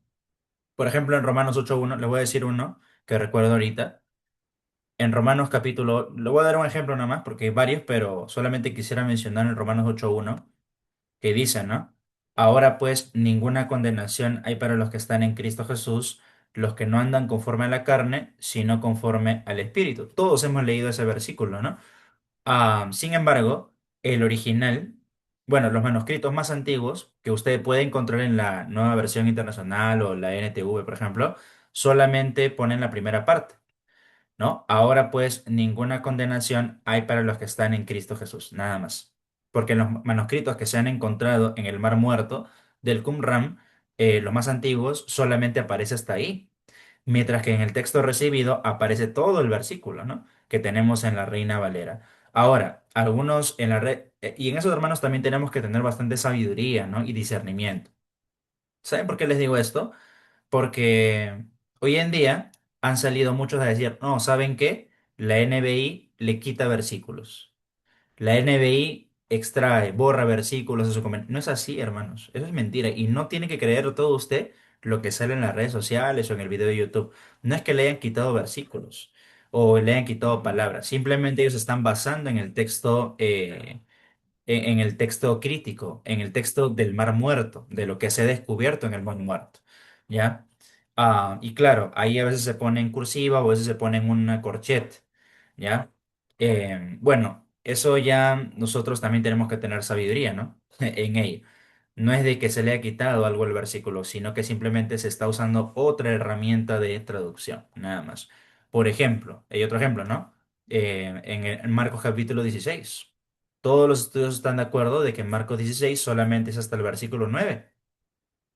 Por ejemplo, en Romanos 8.1, les voy a decir uno que recuerdo ahorita en Romanos capítulo, le voy a dar un ejemplo nada más porque hay varios, pero solamente quisiera mencionar en Romanos 8.1 que dice, ¿no? Ahora pues ninguna condenación hay para los que están en Cristo Jesús, los que no andan conforme a la carne, sino conforme al Espíritu. Todos hemos leído ese versículo, ¿no? Sin embargo, el original, bueno, los manuscritos más antiguos que usted puede encontrar en la nueva versión internacional o la NTV, por ejemplo, solamente ponen la primera parte. ¿No? Ahora pues ninguna condenación hay para los que están en Cristo Jesús, nada más. Porque en los manuscritos que se han encontrado en el Mar Muerto del Qumran, los más antiguos, solamente aparece hasta ahí, mientras que en el texto recibido aparece todo el versículo, ¿no? Que tenemos en la Reina Valera. Ahora, algunos en la red, y en esos hermanos también tenemos que tener bastante sabiduría, ¿no? Y discernimiento. ¿Saben por qué les digo esto? Porque hoy en día han salido muchos a decir, no, ¿saben qué? La NBI le quita versículos. La NBI extrae, borra versículos de su comentario. No es así, hermanos. Eso es mentira. Y no tiene que creer todo usted lo que sale en las redes sociales o en el video de YouTube. No es que le hayan quitado versículos o le hayan quitado palabras. Simplemente ellos están basando en el texto. En el texto crítico, en el texto del Mar Muerto, de lo que se ha descubierto en el Mar Muerto, ¿ya? Y claro, ahí a veces se pone en cursiva o a veces se pone en una corchete, ¿ya? Bueno, eso ya nosotros también tenemos que tener sabiduría, ¿no? En ello. No es de que se le ha quitado algo al versículo, sino que simplemente se está usando otra herramienta de traducción, nada más. Por ejemplo, hay otro ejemplo, ¿no? En Marcos capítulo 16. Todos los estudios están de acuerdo de que en Marcos 16 solamente es hasta el versículo 9,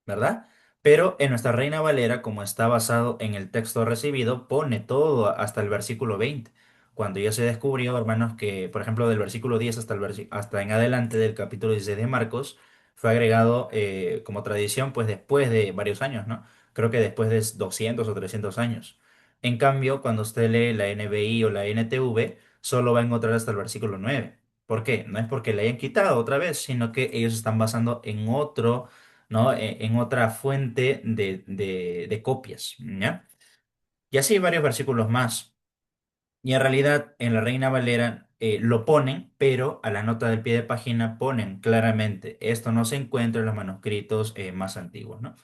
¿verdad? Pero en nuestra Reina Valera, como está basado en el texto recibido, pone todo hasta el versículo 20. Cuando ya se descubrió, hermanos, que, por ejemplo, del versículo 10 hasta, hasta en adelante del capítulo 16 de Marcos, fue agregado como tradición, pues después de varios años, ¿no? Creo que después de 200 o 300 años. En cambio, cuando usted lee la NBI o la NTV, solo va a encontrar hasta el versículo 9. ¿Por qué? No es porque le hayan quitado otra vez, sino que ellos están basando en otro, ¿no? En otra fuente de copias, ¿ya? Y así hay varios versículos más. Y en realidad en la Reina Valera lo ponen, pero a la nota del pie de página ponen claramente, esto no se encuentra en los manuscritos más antiguos, ¿no?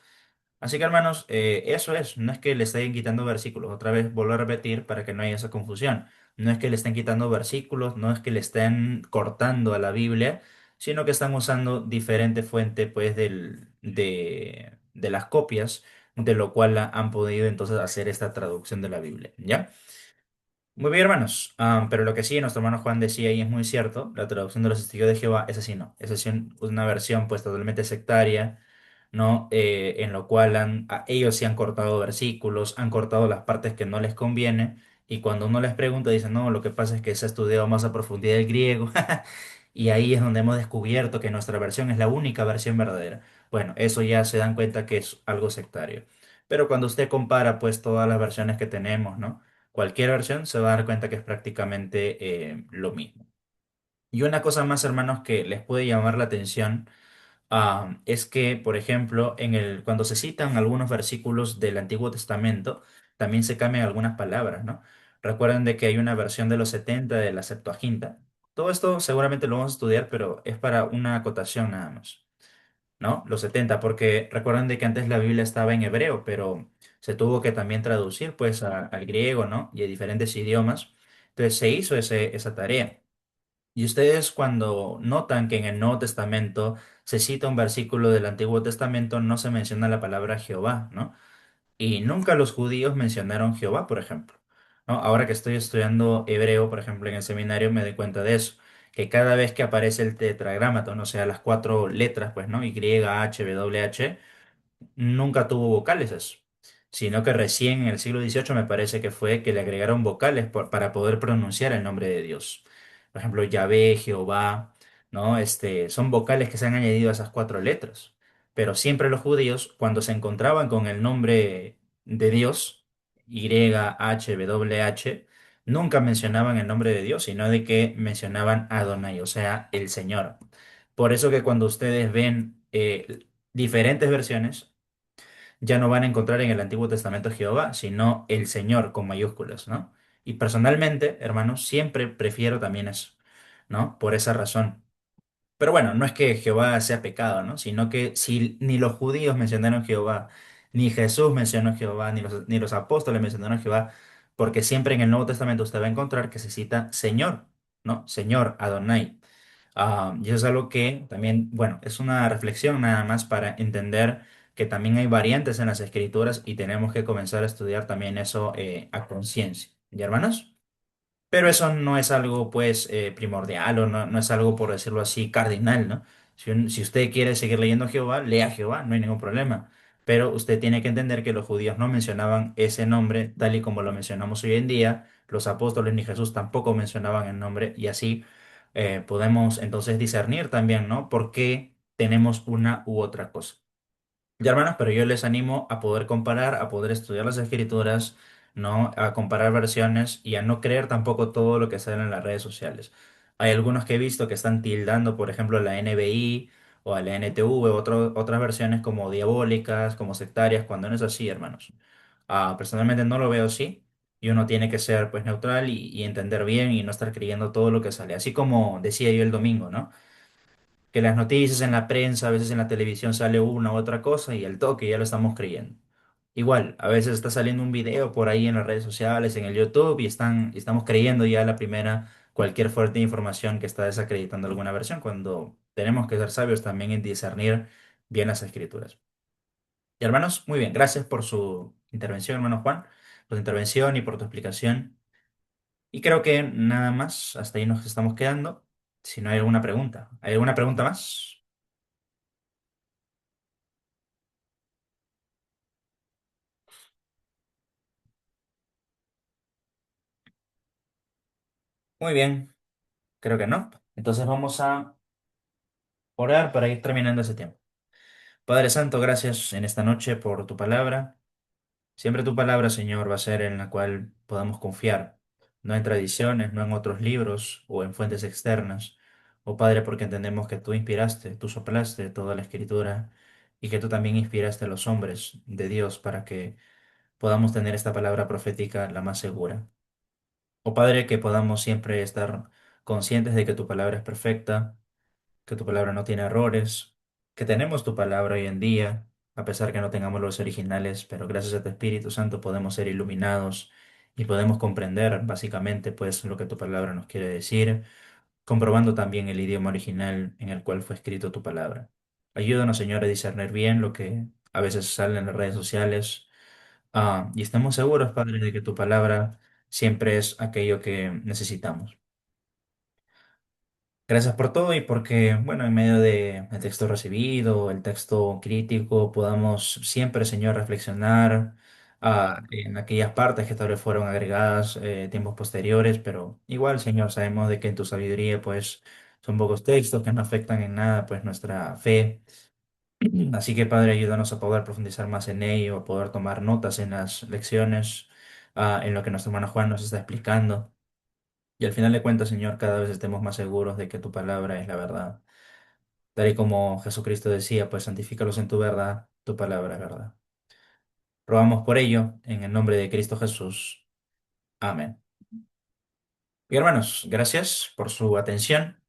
Así que hermanos, eso es, no es que le estén quitando versículos, otra vez vuelvo a repetir para que no haya esa confusión, no es que le estén quitando versículos, no es que le estén cortando a la Biblia, sino que están usando diferente fuente pues de las copias, de lo cual han podido entonces hacer esta traducción de la Biblia, ¿ya? Muy bien, hermanos. Pero lo que sí, nuestro hermano Juan decía y es muy cierto, la traducción de los testigos de Jehová es así, no. Es así una versión pues totalmente sectaria, ¿no? En lo cual ellos sí han cortado versículos, han cortado las partes que no les conviene y cuando uno les pregunta dicen, no, lo que pasa es que se ha estudiado más a profundidad el griego y ahí es donde hemos descubierto que nuestra versión es la única versión verdadera. Bueno, eso ya se dan cuenta que es algo sectario. Pero cuando usted compara pues todas las versiones que tenemos, ¿no? Cualquier versión se va a dar cuenta que es prácticamente lo mismo. Y una cosa más, hermanos, que les puede llamar la atención es que, por ejemplo, cuando se citan algunos versículos del Antiguo Testamento, también se cambian algunas palabras, ¿no? Recuerden de que hay una versión de los 70 de la Septuaginta. Todo esto seguramente lo vamos a estudiar, pero es para una acotación nada más. ¿No? Los 70 porque recuerdan de que antes la Biblia estaba en hebreo, pero se tuvo que también traducir pues al griego, ¿no? Y a diferentes idiomas. Entonces se hizo esa tarea. Y ustedes cuando notan que en el Nuevo Testamento se cita un versículo del Antiguo Testamento, no se menciona la palabra Jehová, ¿no? Y nunca los judíos mencionaron Jehová, por ejemplo, ¿no? Ahora que estoy estudiando hebreo, por ejemplo, en el seminario, me doy cuenta de eso, que cada vez que aparece el tetragramatón, o sea, las cuatro letras, pues, ¿no? Y, H, W, H, nunca tuvo vocales eso, sino que recién en el siglo XVIII me parece que fue que le agregaron vocales para poder pronunciar el nombre de Dios. Por ejemplo, Yahvé, Jehová, ¿no? Son vocales que se han añadido a esas cuatro letras. Pero siempre los judíos, cuando se encontraban con el nombre de Dios, YHWH, nunca mencionaban el nombre de Dios, sino de que mencionaban Adonai, o sea, el Señor. Por eso que cuando ustedes ven diferentes versiones, ya no van a encontrar en el Antiguo Testamento Jehová, sino el Señor con mayúsculas, ¿no? Y personalmente, hermanos, siempre prefiero también eso, ¿no? Por esa razón. Pero bueno, no es que Jehová sea pecado, ¿no? Sino que si ni los judíos mencionaron Jehová, ni Jesús mencionó Jehová, ni los apóstoles mencionaron Jehová, porque siempre en el Nuevo Testamento usted va a encontrar que se cita Señor, ¿no? Señor, Adonai. Y eso es algo que también, bueno, es una reflexión nada más para entender que también hay variantes en las escrituras y tenemos que comenzar a estudiar también eso a conciencia. ¿Ya, hermanos? Pero eso no es algo, pues, primordial o no es algo, por decirlo así, cardinal, ¿no? Si usted quiere seguir leyendo a Jehová, lea a Jehová, no hay ningún problema. Pero usted tiene que entender que los judíos no mencionaban ese nombre tal y como lo mencionamos hoy en día. Los apóstoles ni Jesús tampoco mencionaban el nombre y así podemos entonces discernir también, ¿no? ¿Por qué tenemos una u otra cosa? Ya, hermanos, pero yo les animo a poder comparar, a poder estudiar las escrituras, ¿no? A comparar versiones y a no creer tampoco todo lo que sale en las redes sociales. Hay algunos que he visto que están tildando, por ejemplo, a la NBI o a la NTV, otras versiones como diabólicas, como sectarias, cuando no es así, hermanos. Personalmente no lo veo así y uno tiene que ser pues neutral y entender bien y no estar creyendo todo lo que sale. Así como decía yo el domingo, ¿no? Que las noticias en la prensa, a veces en la televisión sale una u otra cosa y al toque ya lo estamos creyendo. Igual, a veces está saliendo un video por ahí en las redes sociales, en el YouTube, y estamos creyendo ya la primera cualquier fuerte información que está desacreditando alguna versión, cuando tenemos que ser sabios también en discernir bien las escrituras. Y hermanos, muy bien, gracias por su intervención, hermano Juan, por tu intervención y por tu explicación. Y creo que nada más, hasta ahí nos estamos quedando. Si no hay alguna pregunta, ¿hay alguna pregunta más? Muy bien. Creo que no. Entonces vamos a orar para ir terminando ese tiempo. Padre Santo, gracias en esta noche por tu palabra. Siempre tu palabra, Señor, va a ser en la cual podamos confiar, no en tradiciones, no en otros libros o en fuentes externas. Oh Padre, porque entendemos que tú inspiraste, tú soplaste toda la escritura y que tú también inspiraste a los hombres de Dios para que podamos tener esta palabra profética la más segura. Oh Padre, que podamos siempre estar conscientes de que tu palabra es perfecta, que tu palabra no tiene errores, que tenemos tu palabra hoy en día, a pesar que no tengamos los originales, pero gracias a tu Espíritu Santo podemos ser iluminados y podemos comprender básicamente pues lo que tu palabra nos quiere decir, comprobando también el idioma original en el cual fue escrito tu palabra. Ayúdanos, Señor, a discernir bien lo que a veces sale en las redes sociales. Y estamos seguros, Padre, de que tu palabra siempre es aquello que necesitamos. Gracias por todo y porque, bueno, en medio del texto recibido, el texto crítico, podamos siempre, Señor, reflexionar en aquellas partes que tal vez fueron agregadas tiempos posteriores, pero igual, Señor, sabemos de que en tu sabiduría, pues, son pocos textos que no afectan en nada, pues, nuestra fe. Así que, Padre, ayúdanos a poder profundizar más en ello, a poder tomar notas en las lecciones, en lo que nuestro hermano Juan nos está explicando. Y al final de cuentas, Señor, cada vez estemos más seguros de que tu palabra es la verdad. Tal y como Jesucristo decía, pues santifícalos en tu verdad, tu palabra es verdad. Rogamos por ello, en el nombre de Cristo Jesús. Amén. Y hermanos, gracias por su atención.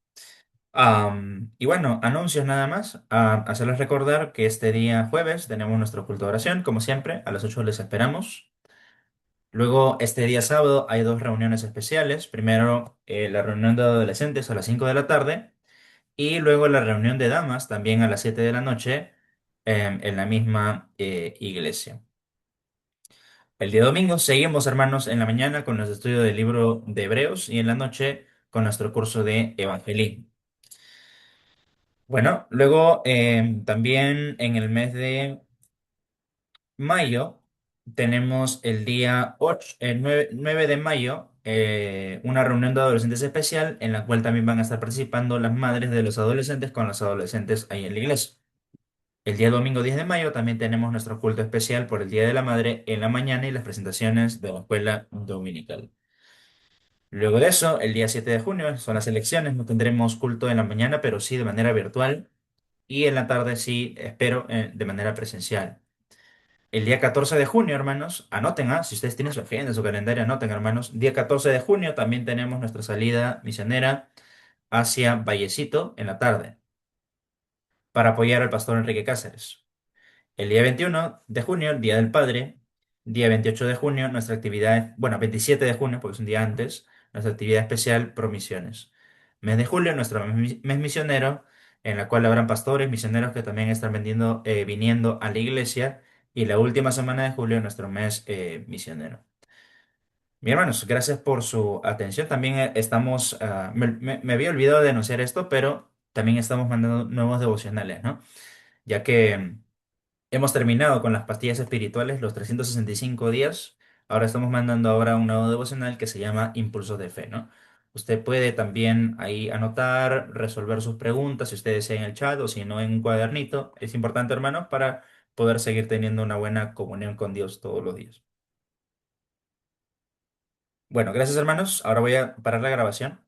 Y bueno, anuncios nada más. Hacerles recordar que este día jueves tenemos nuestro culto de oración, como siempre, a las 8 les esperamos. Luego, este día sábado hay dos reuniones especiales. Primero, la reunión de adolescentes a las 5 de la tarde. Y luego la reunión de damas también a las 7 de la noche en la misma iglesia. El día domingo seguimos, hermanos, en la mañana con nuestro estudio del libro de Hebreos y en la noche con nuestro curso de evangelismo. Bueno, luego también en el mes de mayo tenemos el día 8, el 9 de mayo una reunión de adolescentes especial en la cual también van a estar participando las madres de los adolescentes con los adolescentes ahí en la iglesia. El día domingo 10 de mayo también tenemos nuestro culto especial por el Día de la Madre en la mañana y las presentaciones de la escuela dominical. Luego de eso, el día 7 de junio son las elecciones, no tendremos culto en la mañana, pero sí de manera virtual y en la tarde sí, espero, de manera presencial. El día 14 de junio, hermanos, anoten, si ustedes tienen su agenda, su calendario, anoten, hermanos. Día 14 de junio también tenemos nuestra salida misionera hacia Vallecito en la tarde para apoyar al pastor Enrique Cáceres. El día 21 de junio, el Día del Padre. Día 28 de junio, nuestra actividad, bueno, 27 de junio, porque es un día antes, nuestra actividad especial Promisiones. Mes de julio, nuestro mes misionero, en la cual habrán pastores, misioneros que también están viniendo a la iglesia. Y la última semana de julio, nuestro mes misionero. Mi hermanos, gracias por su atención. También estamos, me había olvidado de anunciar esto, pero también estamos mandando nuevos devocionales, ¿no? Ya que hemos terminado con las pastillas espirituales, los 365 días. Ahora estamos mandando ahora un nuevo devocional que se llama Impulsos de Fe, ¿no? Usted puede también ahí anotar, resolver sus preguntas, si usted desea en el chat o si no en un cuadernito. Es importante, hermanos, para poder seguir teniendo una buena comunión con Dios todos los días. Bueno, gracias, hermanos. Ahora voy a parar la grabación.